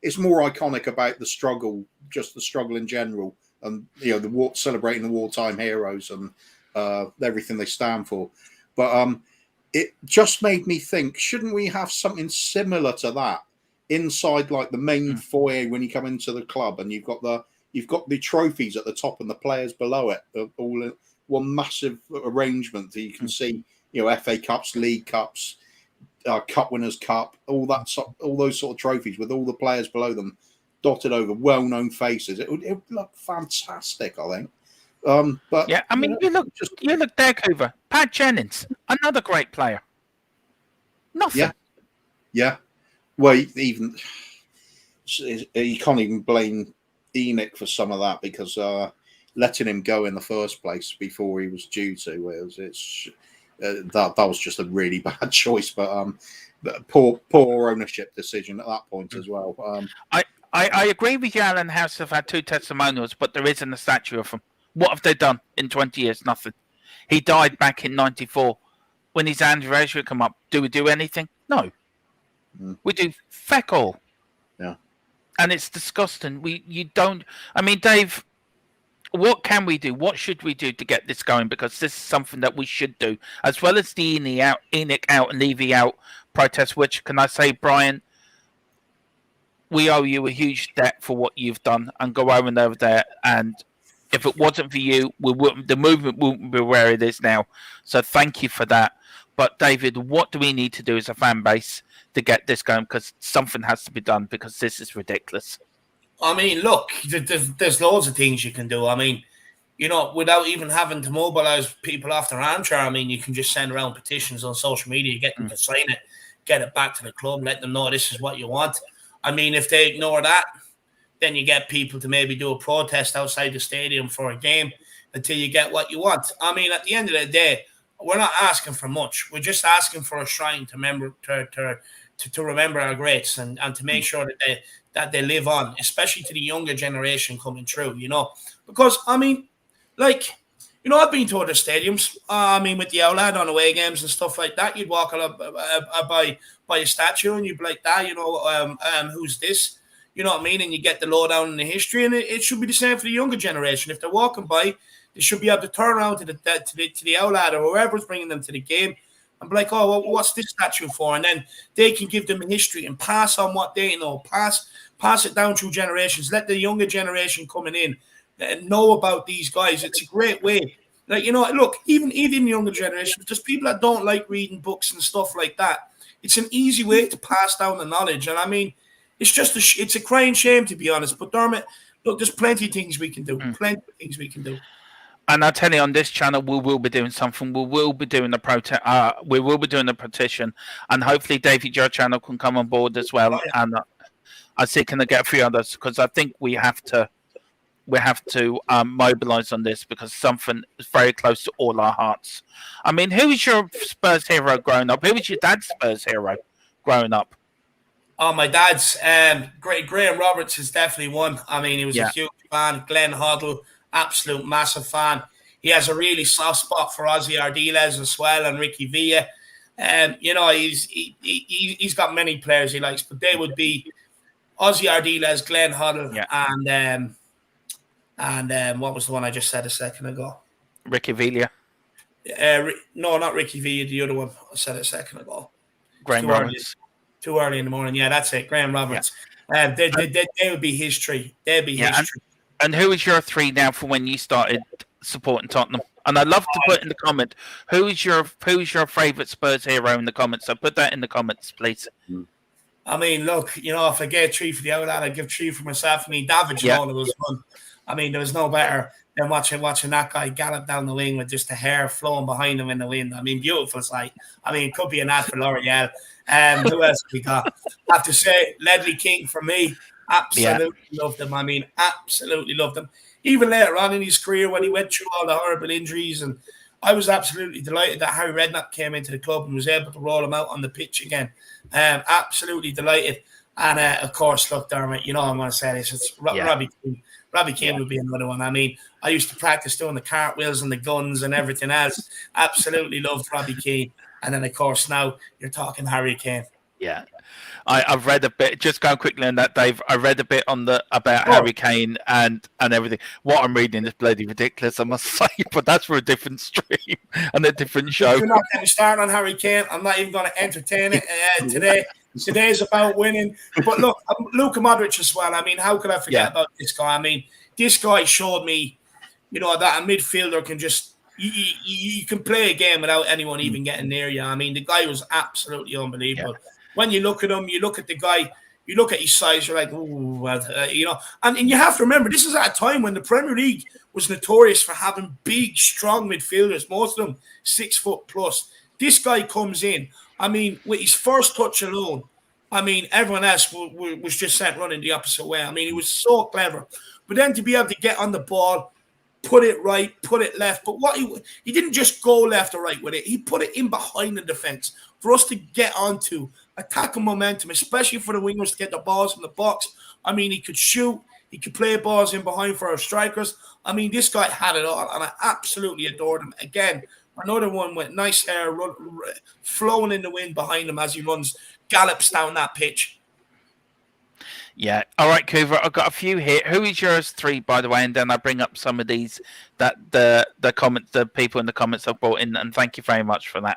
it's more iconic about the struggle, just the struggle in general, and the war, celebrating the wartime heroes and everything they stand for. But it just made me think: shouldn't we have something similar to that inside, like the main foyer when you come into the club, and you've got the trophies at the top and the players below it, all in one massive arrangement that you can see, FA Cups, League Cups, Cup Winners' Cup, all those sort of trophies with all the players below them dotted over well-known faces. It would look fantastic, I think. But yeah, I mean, you look Hoover, Pat Jennings, another great player. Nothing. Yeah. Well, even you can't even blame Enoch for some of that, because letting him go in the first place before he was due to that was just a really bad choice. But poor ownership decision at that point as well. I agree with you. Alan House have had 2 testimonials, but there isn't a statue of him. What have they done in 20 years? Nothing. He died back in '94. When his anniversary come up, do we do anything? No. We do feck all. Yeah. And it's disgusting. You don't. I mean, Dave, what can we do? What should we do to get this going? Because this is something that we should do, as well as the enic out and Levy out protest. Which, can I say, Brian, we owe you a huge debt for what you've done, and go over there. And if it wasn't for you, the movement wouldn't be where it is now. So thank you for that. But David, what do we need to do as a fan base to get this going? Because something has to be done, because this is ridiculous. I mean, look, there's loads of things you can do. I mean, without even having to mobilize people off their armchair, I mean, you can just send around petitions on social media, get them to sign it, get it back to the club, let them know this is what you want. I mean, if they ignore that, then you get people to maybe do a protest outside the stadium for a game until you get what you want. I mean, at the end of the day, we're not asking for much. We're just asking for a shrine to remember our greats and to make sure that they live on, especially to the younger generation coming through, Because, I mean, I've been to other stadiums. With the Outland on away games and stuff like that, you'd walk by a statue and you'd be like, who's this? You know what I mean? And you get the lowdown in the history, and it should be the same for the younger generation. If they're walking by, they should be able to turn around to the Outland or whoever's bringing them to the game and be like, oh, well, what's this statue for? And then they can give them a history and pass on what they know, pass it down through generations. Let the younger generation coming in and know about these guys. It's a great way. Look, even the younger generation, there's people that don't like reading books and stuff like that. It's an easy way to pass down the knowledge. And I mean, it's just it's a crying shame, to be honest. But Dermot, look, there's plenty of things we can do. Plenty of things we can do. And I tell you, on this channel, we will be doing something. We will be doing we will be doing a petition, and hopefully, David, your channel can come on board as well. Oh, yeah. And I see, can I get a few others? Because I think we have to mobilise on this, because something is very close to all our hearts. I mean, who was your Spurs hero growing up? Who was your dad's Spurs hero growing up? Oh, my dad's Graham Roberts is definitely one. I mean, he was a huge fan. Glenn Hoddle, absolute massive fan. He has a really soft spot for Ozzy Ardiles as well, and Ricky Villa. He's got many players he likes, but they would be Ozzy Ardiles, Glenn Hoddle, and what was the one I just said a second ago? Ricky Villa. No, not Ricky Villa. The other one I said a second ago. Graham Roberts. too early in the morning. Yeah, that's it. Graham Roberts. They would be history. They'd be history. And who is your 3 now for when you started supporting Tottenham? And I'd love to put in the comment who's your favourite Spurs hero in the comments. So put that in the comments, please. I mean, look, if I get 3 for the outlet, I'd give 3 for myself. I mean, David Shimona was fun. I mean, there was no better than watching that guy gallop down the wing with just the hair flowing behind him in the wind. I mean, beautiful sight. I mean, it could be an ad for L'Oreal. Who else we got? I have to say, Ledley King for me. Absolutely loved him. I mean, absolutely loved him. Even later on in his career when he went through all the horrible injuries, and I was absolutely delighted that Harry Redknapp came into the club and was able to roll him out on the pitch again. Absolutely delighted. And, of course, look, Dermot, I'm going to say this. It's Robbie Keane. Robbie Keane would be another one. I mean, I used to practice doing the cartwheels and the guns and everything else. Absolutely loved Robbie Keane. And then, of course, now you're talking Harry Kane. Yeah. I've read a bit, just going quickly on that, Dave. I read a bit about Harry Kane and everything. What I'm reading is bloody ridiculous, I must say, but that's for a different stream and a different show. You're not getting started on Harry Kane. I'm not even going to entertain it today. Today's about winning. But look, Luka Modric as well. I mean, how could I forget about this guy? I mean, this guy showed me, that a midfielder can just, you can play a game without anyone even getting near you. I mean, the guy was absolutely unbelievable. Yeah. When you look at him, you look at the guy, you look at his size, you're like, and you have to remember, this is at a time when the Premier League was notorious for having big, strong midfielders, most of them 6 foot plus. This guy comes in, I mean, with his first touch alone, I mean, everyone else was just sent running the opposite way. I mean, he was so clever. But then to be able to get on the ball, put it right, put it left. But he didn't just go left or right with it. He put it in behind the defense for us to get onto attacking momentum, especially for the wingers to get the balls in the box. I mean, he could shoot. He could play balls in behind for our strikers. I mean, this guy had it all, and I absolutely adored him. Again, another one with nice hair flowing in the wind behind him as he gallops down that pitch. Yeah. All right, Coover. I've got a few here. Who is yours 3, by the way? And then I bring up some of these that the comments, the people in the comments have brought in, and thank you very much for that.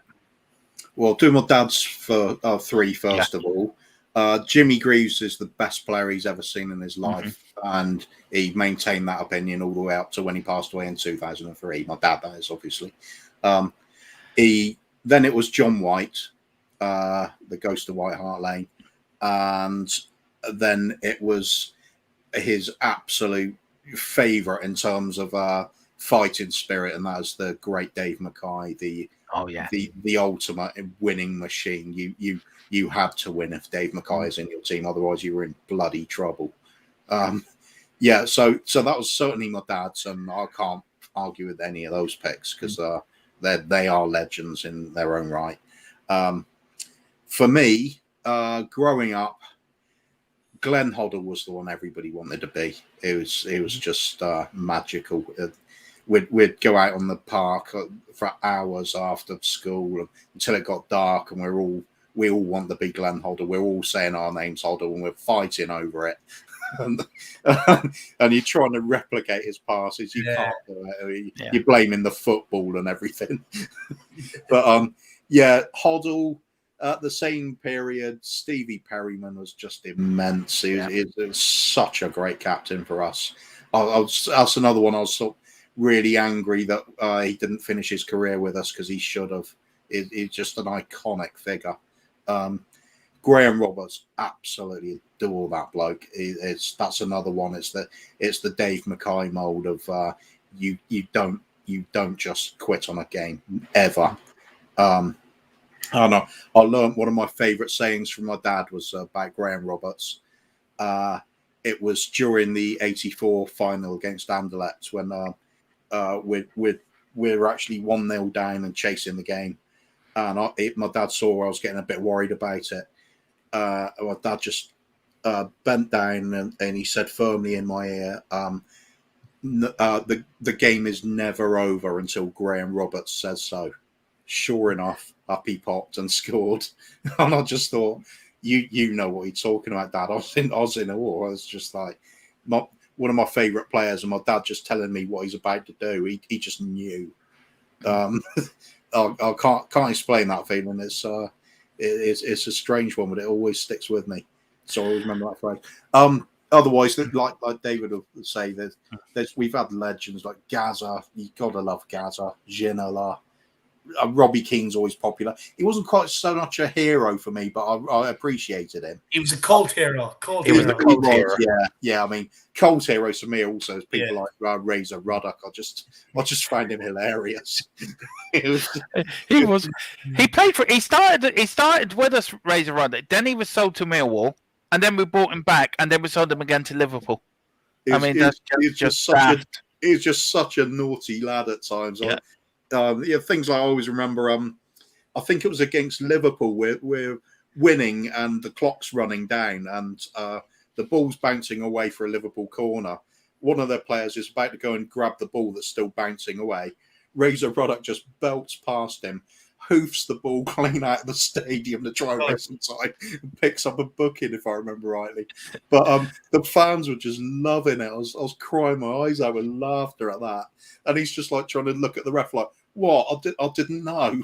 Well, do my dad's for 3 first of all. Jimmy Greaves is the best player he's ever seen in his life, and he maintained that opinion all the way up to when he passed away in 2003. My dad, that is, obviously. Then it was John White, the Ghost of White Hart Lane, and then it was his absolute favourite in terms of fighting spirit, and that is the great Dave Mackay, the ultimate winning machine. You had to win if Dave Mackay is in your team, otherwise you were in bloody trouble. So that was certainly my dad's, and I can't argue with any of those picks because they are legends in their own right. For me, growing up, Glenn Hoddle was the one everybody wanted to be. It was just magical. We'd go out on the park for hours after school until it got dark, and we all want to be Glenn Hoddle. We're all saying our names Hoddle, and we're fighting over it. and you're trying to replicate his passes. You can't do it. You're blaming the football and everything. But Hoddle. At the same period, Stevie Perryman was just immense. He was such a great captain for us. That's another one. I was really angry that he didn't finish his career with us because he should have. He's just an iconic figure. Graham Roberts, absolutely adore that bloke. That's another one. It's the Dave Mackay mold of you don't just quit on a game ever. I know. I learned one of my favourite sayings from my dad was about Graham Roberts. It was during the '84 final against Anderlecht when we're actually 1-0 down and chasing the game. And my dad saw I was getting a bit worried about it. My dad just bent down and he said firmly in my ear, the game is never over until Graham Roberts says so. Sure enough, up he popped and scored. And I just thought, you know what he's talking about, Dad. I was in awe. I was just like, one of my favourite players, and my dad just telling me what he's about to do. He just knew. I can't explain that feeling. It's a strange one, but it always sticks with me. So I always remember that phrase. Otherwise, like David would say, we've had legends like Gaza. You gotta love Gaza, Ginola. Robbie Keane's always popular. He wasn't quite so much a hero for me, but I appreciated him. He was a cult hero. He was a cult hero. Yeah. I mean, cult heroes for me also is people like Razor Ruddock. I just find him hilarious. He played for. He started with us, Razor Ruddock. Then he was sold to Millwall, and then we bought him back, and then we sold him again to Liverpool. He's just such a naughty lad at times. Yeah. Things I always remember. I think it was against Liverpool. We're winning and the clock's running down, and the ball's bouncing away for a Liverpool corner. One of their players is about to go and grab the ball that's still bouncing away. Razor Ruddock just belts past him, hoofs the ball clean out of the stadium to try and race inside, and picks up a booking, if I remember rightly. But the fans were just loving it. I was crying my eyes out with laughter at that. And he's just like trying to look at the ref like, what? I didn't know.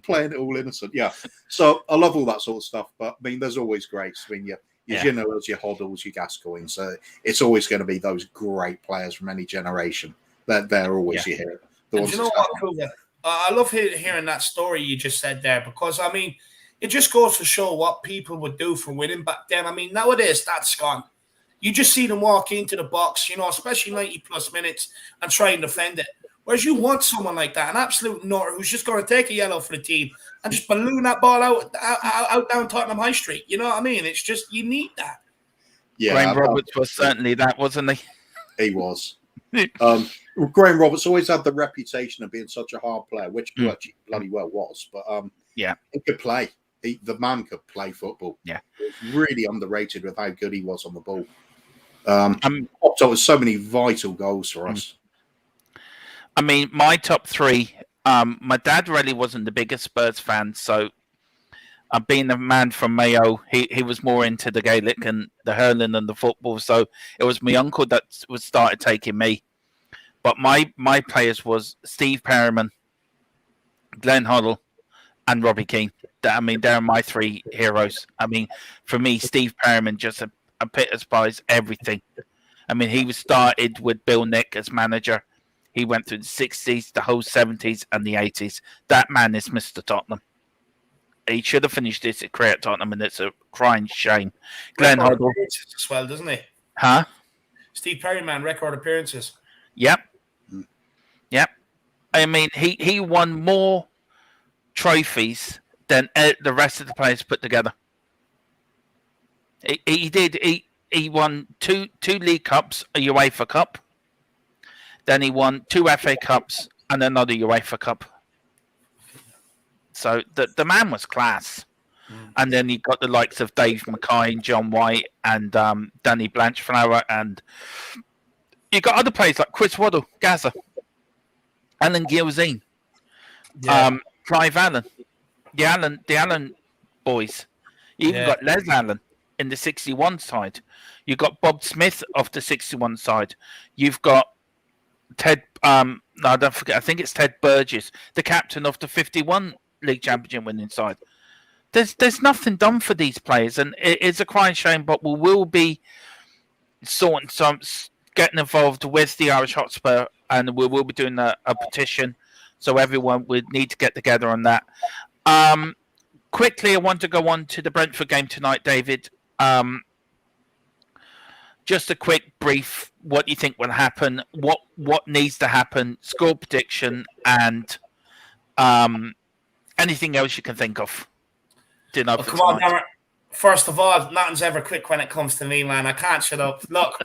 Playing it all innocent. Yeah. So I love all that sort of stuff. But I mean, there's always greats. I mean, your Ginolas, your Hoddles, your Gascoignes. So it's always going to be those great players from any generation. They're always your hero. Do you know what, Kruger? I love hearing that story you just said there, because, I mean, it just goes to show what people would do for winning back then. I mean, nowadays, that's gone. You just see them walk into the box, especially 90-plus minutes, and try and defend it. Whereas you want someone like that, an absolute nutter who's just going to take a yellow for the team and just balloon that ball out down Tottenham High Street. You know what I mean? It's just, you need that. Yeah, Graham Roberts was certainly that, wasn't he? He was. Graham Roberts always had the reputation of being such a hard player, which he bloody well was. But he could play. The man could play football. Yeah, he was really underrated with how good he was on the ball. Popped up with so many vital goals for us. I mean, my top three. My dad really wasn't the biggest Spurs fan, so being a man from Mayo, he was more into the Gaelic and the hurling and the football. So it was my uncle that started taking me. But my players was Steve Perryman, Glenn Hoddle, and Robbie Keane. I mean, they're my three heroes. I mean, for me, Steve Perryman just epitomized everything. I mean, he was started with Bill Nick as manager. He went through the 60s, the whole 70s, and the 80s. That man is Mr. Tottenham. He should have finished his career at Tottenham, and it's a crying shame. Glenn Hoddle as well, doesn't he? Huh? Steve Perryman, record appearances. Yep. I mean, he won more trophies than the rest of the players put together. He did. He won two League Cups, a UEFA Cup. Then he won 2 FA Cups and another UEFA Cup. So the man was class. And then you got the likes of Dave Mackay, John White, and Danny Blanchflower, and you got other players like Chris Waddle, Gaza, Alan Gilzine, Clive Allen, the Allen boys. You even got Les Allen in the 61 side. You got Bob Smith off the 61 side. You've got Ted. No, don't forget. I think it's Ted Burgess, the captain of the 51 League Championship winning side. There's nothing done for these players, and it's a crying shame. But we will be getting involved with the Irish Hotspur, and we will be doing a petition. So everyone would need to get together on that. Quickly, I want to go on to the Brentford game tonight, David. Just a quick brief. What you think will happen? What needs to happen? Score prediction and anything else you can think of. Come on, Darren. First of all, nothing's ever quick when it comes to me, man. I can't shut up. Look,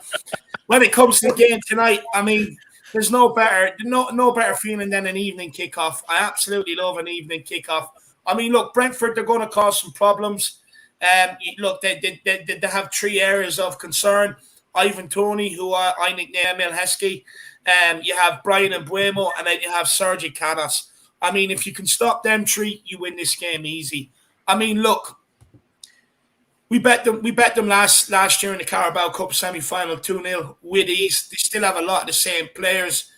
when it comes to the game tonight, I mean, there's no better feeling than an evening kickoff. I absolutely love an evening kickoff. I mean, look, Brentford, they're going to cause some problems. Look, they have 3 areas of concern. Ivan Toney, who I nickname Emil Heskey. You have Brian Mbuemo, and then you have Sergi Canos. I mean, if you can stop them 3, you win this game easy. I mean, look, we bet them last year in the Carabao Cup semi-final 2-0 with ease. They still have a lot of the same players.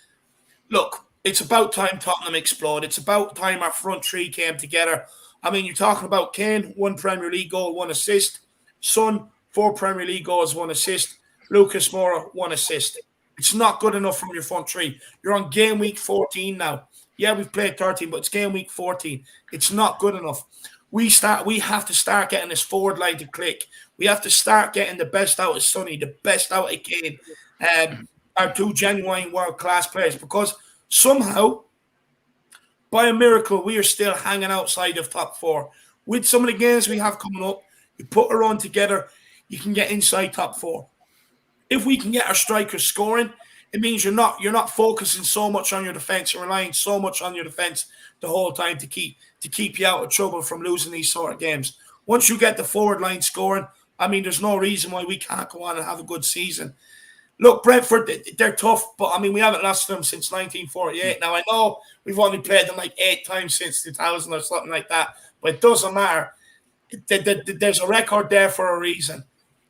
Look, it's about time Tottenham explode. It's about time our front 3 came together. I mean, you're talking about Kane, 1 Premier League goal, 1 assist. Son, 4 Premier League goals, 1 assist. Lucas Moura, 1 assist. It's not good enough from your front three. You're on game week 14 now. Yeah, we've played 13, but it's game week 14. It's not good enough. We have to start getting this forward line to click. We have to start getting the best out of Sonny, the best out of Kane, our 2 genuine world-class players, because somehow, by a miracle, we are still hanging outside of top 4. With some of the games we have coming up, you put a run together, you can get inside top 4. If we can get our strikers scoring, it means you're not focusing so much on your defense and relying so much on your defense the whole time to keep you out of trouble from losing these sort of games. Once you get the forward line scoring, I mean, there's no reason why we can't go on and have a good season. Look, Brentford, they're tough, but I mean, we haven't lost them since 1948. Now, I know we've only played them like 8 times since 2000 or something like that, but it doesn't matter. There's a record there for a reason.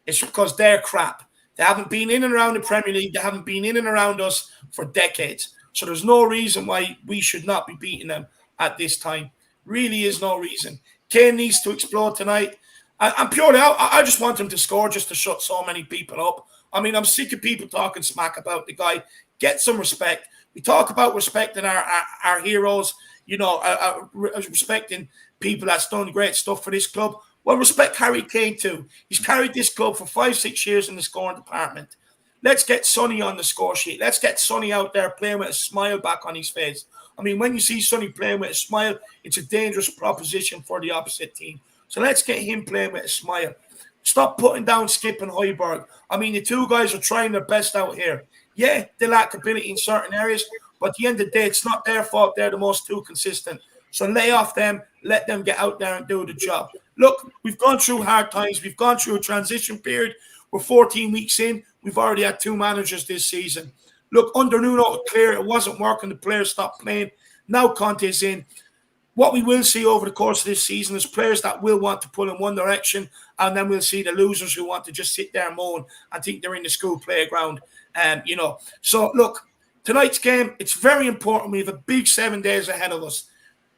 It's because they're crap. They haven't been in and around the Premier League. They haven't been in and around us for decades. So there's no reason why we should not be beating them at this time. Really is no reason. Kane needs to explode tonight. And purely, I just want him to score just to shut so many people up. I mean, I'm sick of people talking smack about the guy. Get some respect. We talk about respecting our heroes, you know, respecting people that's done great stuff for this club. Well, respect Harry Kane too. He's carried this club for 5-6 years in the scoring department. Let's get Sonny on the score sheet. Let's get Sonny out there playing with a smile back on his face. I mean, when you see Sonny playing with a smile, it's a dangerous proposition for the opposite team. So let's get him playing with a smile. Stop putting down Skip and Højbjerg. I mean, the 2 guys are trying their best out here. Yeah, they lack ability in certain areas, but at the end of the day, it's not their fault. They're the most 2 consistent. So lay off them. Let them get out there and do the job. Look, we've gone through hard times. We've gone through a transition period. We're 14 weeks in. We've already had 2 managers this season. Look, under Nuno, clear, it wasn't working. The players stopped playing. Now Conte's in. What we will see over the course of this season is players that will want to pull in one direction, and then we'll see the losers who want to just sit there and moan and think they're in the school playground. You know. So, look, tonight's game, it's very important. We have a big 7 days ahead of us.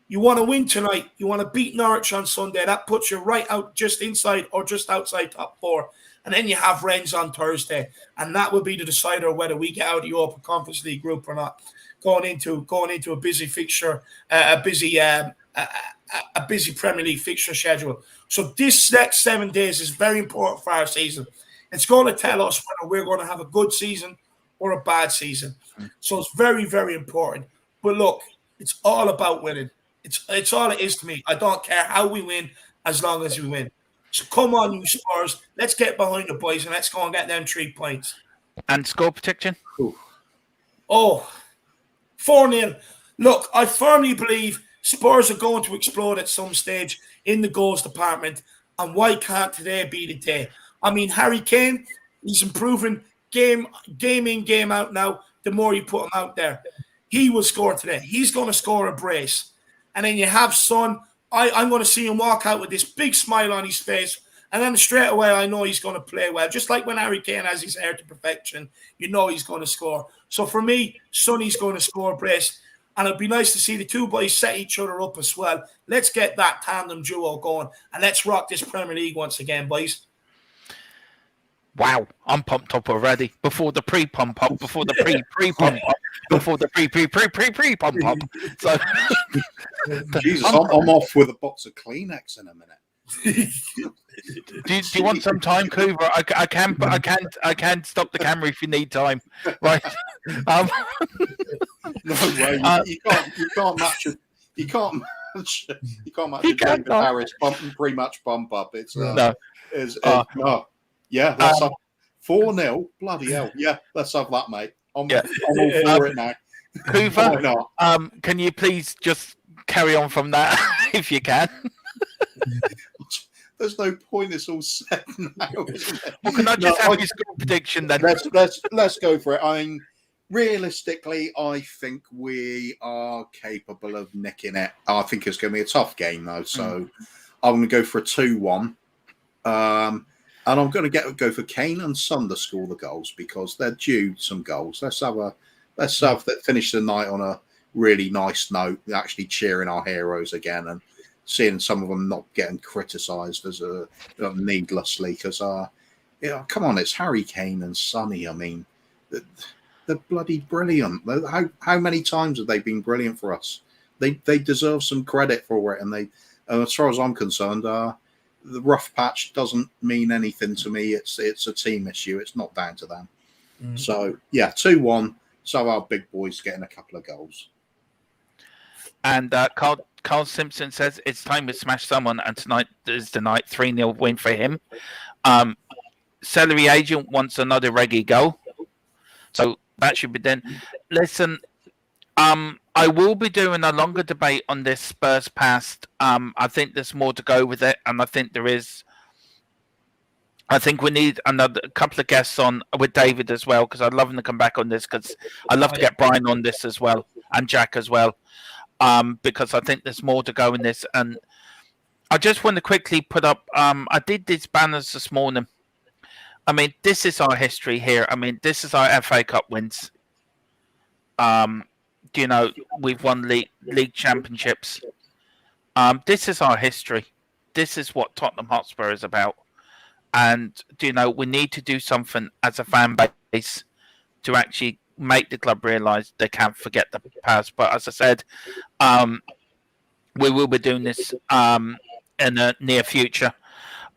You want to win tonight. You want to beat Norwich on Sunday. That puts you right out just inside or just outside top 4. And then you have Rennes on Thursday. And that will be the decider whether we get out of the Europa Conference League group or not. Going into a busy fixture, a busy Premier League fixture schedule. So this next 7 days is very important for our season. It's going to tell us whether we're going to have a good season or a bad season. So it's very, very important. But look, it's all about winning. It's all it is to me. I don't care how we win as long as we win. So come on, you Spurs. Let's get behind the boys and let's go and get them 3 points. And score prediction? Oh, 4-0. Look, I firmly believe Spurs are going to explode at some stage in the goals department. And why can't today be the day? I mean, Harry Kane, he's improving game in, game out now. The more you put him out there, he will score today. He's going to score a brace. And then you have Son. I'm going to see him walk out with this big smile on his face. And then straight away, I know he's going to play well. Just like when Harry Kane has his hair to perfection, you know he's going to score. So for me, Sonny's going to score a brace. And it'd be nice to see the 2 boys set each other up as well. Let's get that tandem duo going. And let's rock this Premier League once again, boys. Wow, I'm pumped up already. Before the pre-pump up, before the pre-pump up, before the pre-pump up. So, Jesus, I'm off with a box of Kleenex in a minute. do you want some time, Cooper? I can stop the camera if you need time. Right? No way. You can't match it. You can't match it. Paris pretty much bump up. It's no. No. Yeah, let's have 4-0. Bloody hell. Yeah, let's have that, mate. I'm all for it now. Hoover, can you please just carry on from that if you can? There's no point. It's all set now, isn't it? Well, can I just have your score prediction then? Let's go for it. I mean, realistically, I think we are capable of nicking it. I think it's going to be a tough game, though. So I'm going to go for a 2-1. And I'm going to go for Kane and Son to score the goals because they're due some goals. Let's finish the night on a really nice note, actually cheering our heroes again and seeing some of them not getting criticised as needlessly because come on, it's Harry Kane and Sonny. I mean, they're bloody brilliant. How many times have they been brilliant for us? They deserve some credit for it, and as far as I'm concerned, the rough patch doesn't mean anything to me. It's a team issue. It's not down to them. So yeah, 2-1. So our big boys getting a couple of goals. And Carl Simpson says it's time to smash someone, and tonight is the night. 3-0 win for him. Celery Agent wants another Reggie goal, so that should be done. Listen, I will be doing a longer debate on this Spurs past. I think there's more to go with it, and I think there is. I think we need a couple of guests on with David as well, because I'd love him to come back on this, because I'd love to get Brian on this as well, and Jack as well, because I think there's more to go in this. And I just want to quickly put up, I did these banners this morning. I mean, this is our history here. I mean, this is our FA Cup wins. You know, we've won league championships. This is our history. This is what Tottenham Hotspur is about. And, you know, we need to do something as a fan base to actually make the club realise they can't forget the past. But as I said, we will be doing this in the near future.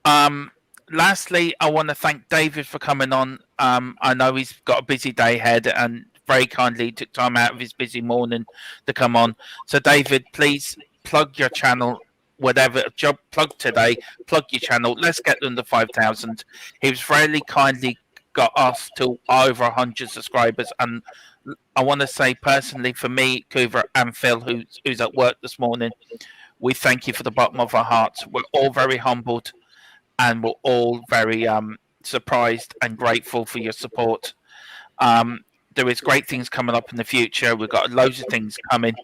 Lastly, I want to thank David for coming on. I know he's got a busy day ahead and very kindly took time out of his busy morning to come on. So, David, please plug your channel. Whatever job plug today, plug your channel. Let's get them to 5,000. He was very kindly got us to over 100 subscribers, and I want to say personally, for me, Coover and Phil, who's at work this morning, we thank you for the bottom of our hearts. We're all very humbled, and we're all very surprised and grateful for your support. There is great things coming up in the future. We've got loads of things coming.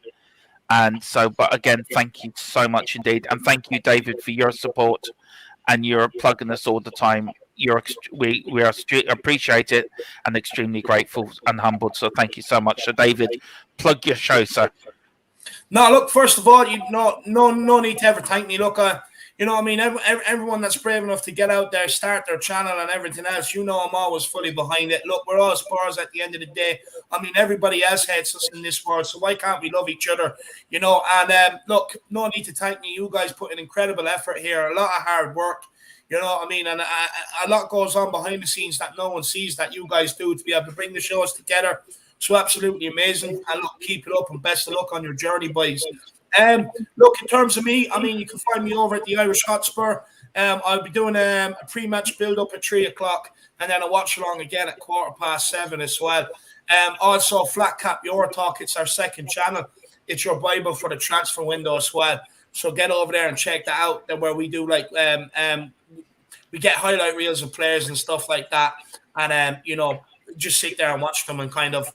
And so, but again, thank you so much indeed. And thank you, David, for your support and your plugging us all the time. We appreciate it and extremely grateful and humbled. So thank you so much. So, David, plug your show, sir. No, look, first of all, no need to ever thank me. Look, you know what I mean? Everyone that's brave enough to get out there, start their channel and everything else, you know I'm always fully behind it. Look, we're all Spurs at the end of the day. I mean, everybody else hates us in this world, so why can't we love each other? You know, and look, no need to thank me. You guys put an incredible effort here, a lot of hard work. You know what I mean? And a lot goes on behind the scenes that no one sees that you guys do to be able to bring the shows together. So absolutely amazing. And look, keep it up and best of luck on your journey, boys. Look, in terms of me, I mean, you can find me over at the Irish Hotspur. I'll be doing a pre-match build-up at 3 o'clock and then a watch-along again at 7:15 as well. Also, Flat Cap Your Talk, it's our second channel. It's your Bible for the transfer window as well. So get over there and check that out, where we do like we get highlight reels of players and stuff like that. And, you know, just sit there and watch them and kind of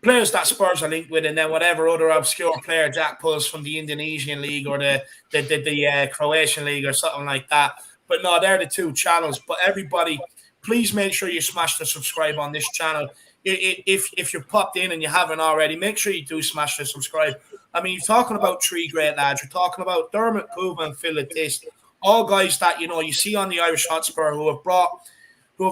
players that Spurs are linked with, and then whatever other obscure player Jack pulls from the Indonesian league or the Croatian league or something like that. But no, they're the two channels. But everybody, please make sure you smash the subscribe on this channel. If you've popped in and you haven't already, make sure you do smash the subscribe. I mean, you're talking about three great lads. You're talking about Dermot, Coover, and Phil Lattis, all guys that, you know, you see on the Irish Hotspur who have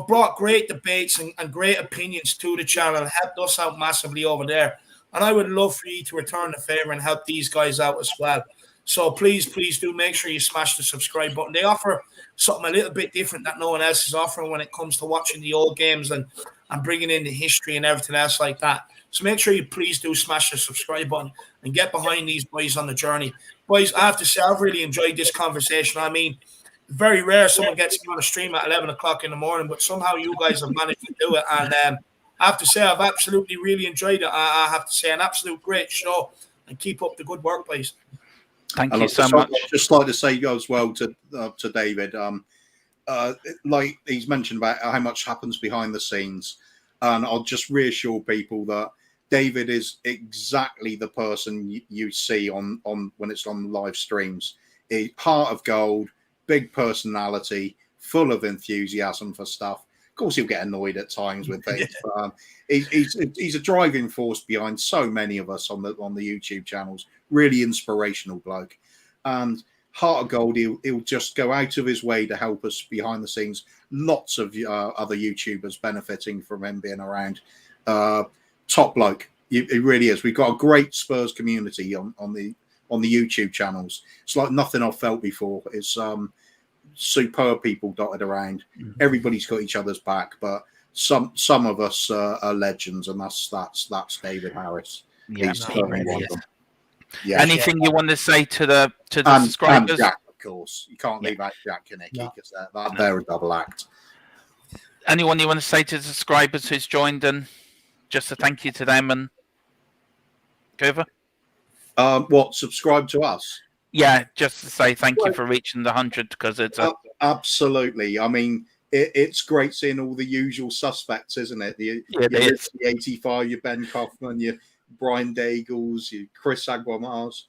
brought great debates and great opinions to the channel, helped us out massively over there. And I would love for you to return the favour and help these guys out as well. So please do make sure you smash the subscribe button. They offer something a little bit different that no one else is offering when it comes to watching the old games and bringing in the history and everything else like that. So make sure you please do smash the subscribe button and get behind these boys on the journey. Boys, I have to say, I've really enjoyed this conversation. I mean, very rare someone gets me on a stream at 11 o'clock in the morning, but somehow you guys have managed to do it. And I have to say, I've absolutely really enjoyed it. I have to say, an absolute great show, and keep up the good work, please. Thank you so much. I'd just like to say as well to David, like he's mentioned about how much happens behind the scenes. And I'll just reassure people that David is exactly the person you see on when it's on live streams. He's heart of gold, big personality, full of enthusiasm for stuff. Of course, he'll get annoyed at times with things, but he's a driving force behind so many of us on the YouTube channels. Really inspirational bloke. And Heart of Gold, he'll just go out of his way to help us behind the scenes. Lots of other YouTubers benefiting from him being around. Top bloke. He really is. We've got a great Spurs community on the YouTube channels. It's like nothing I've felt before. It's superb people dotted around. Everybody's got each other's back, but some of us are legends, and that's David Harris. Yeah, He's he certainly really one is. of them. Yeah. Anything you want to say to the And subscribers? Jack, of course. You can't leave out Jack and Nicky because they're a double act. Anyone you want to say to the subscribers who's joined, and just a thank you to them, and go over? What, subscribe to us? Yeah, just to say thank you for reaching the 100, because it's absolutely. I mean, it's great seeing all the usual suspects, isn't it? Your 85, your Ben Kaufman, your Brian Daigle, your Chris Aguamars,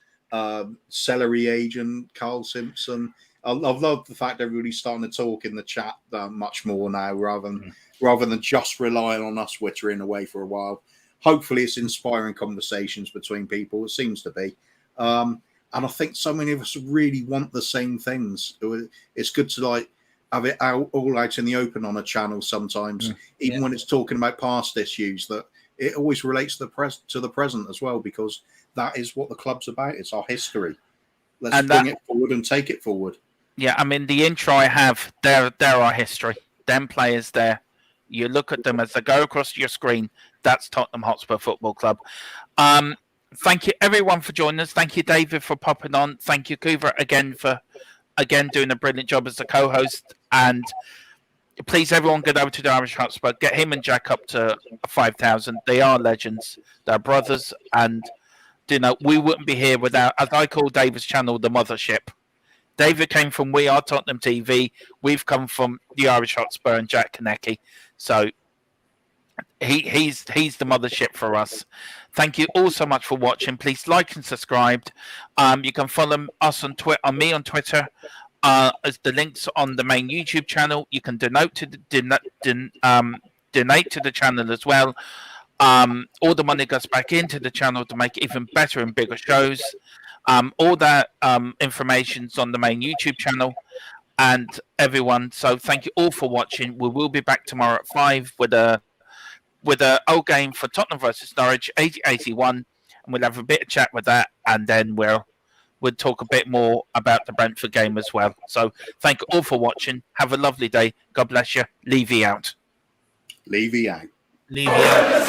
Celery Agent, Carl Simpson. I love the fact everybody's starting to talk in the chat much more now, rather than just relying on us wittering away for a while. Hopefully, it's inspiring conversations between people. It seems to be. And I think so many of us really want the same things. It's good to have it all out in the open on a channel sometimes, even when it's talking about past issues. That it always relates to the present as well, because that is what the club's about. It's our history. Let's bring it forward and take it forward. Yeah, I mean, the intro I have, they're our history. Them players there. You look at them as they go across your screen. That's Tottenham Hotspur Football Club. Thank you, everyone, for joining us. Thank you, David, for popping on. Thank you, Kuva, again, for doing a brilliant job as a co-host. And please, everyone, get over to the Irish Hotspur. Get him and Jack up to 5,000. They are legends. They're brothers. And, we wouldn't be here without, as I call David's channel, the mothership. David came from We Are Tottenham TV. We've come from the Irish Hotspur and Jack Konecki. So he's the mothership for us. Thank you all so much for watching. Please like and subscribe. You can follow us on me on Twitter. As the links on the main YouTube channel. You can donate to the channel as well. All the money goes back into the channel to make even better and bigger shows. All that information's on the main YouTube channel, and everyone. So thank you all for watching. We will be back tomorrow at 5 with a old game for Tottenham versus Norwich, 80-81, and we'll have a bit of chat with that, and then we'll talk a bit more about the Brentford game as well. So thank you all for watching. Have a lovely day. God bless you. Levy out. Levy out. Levy out.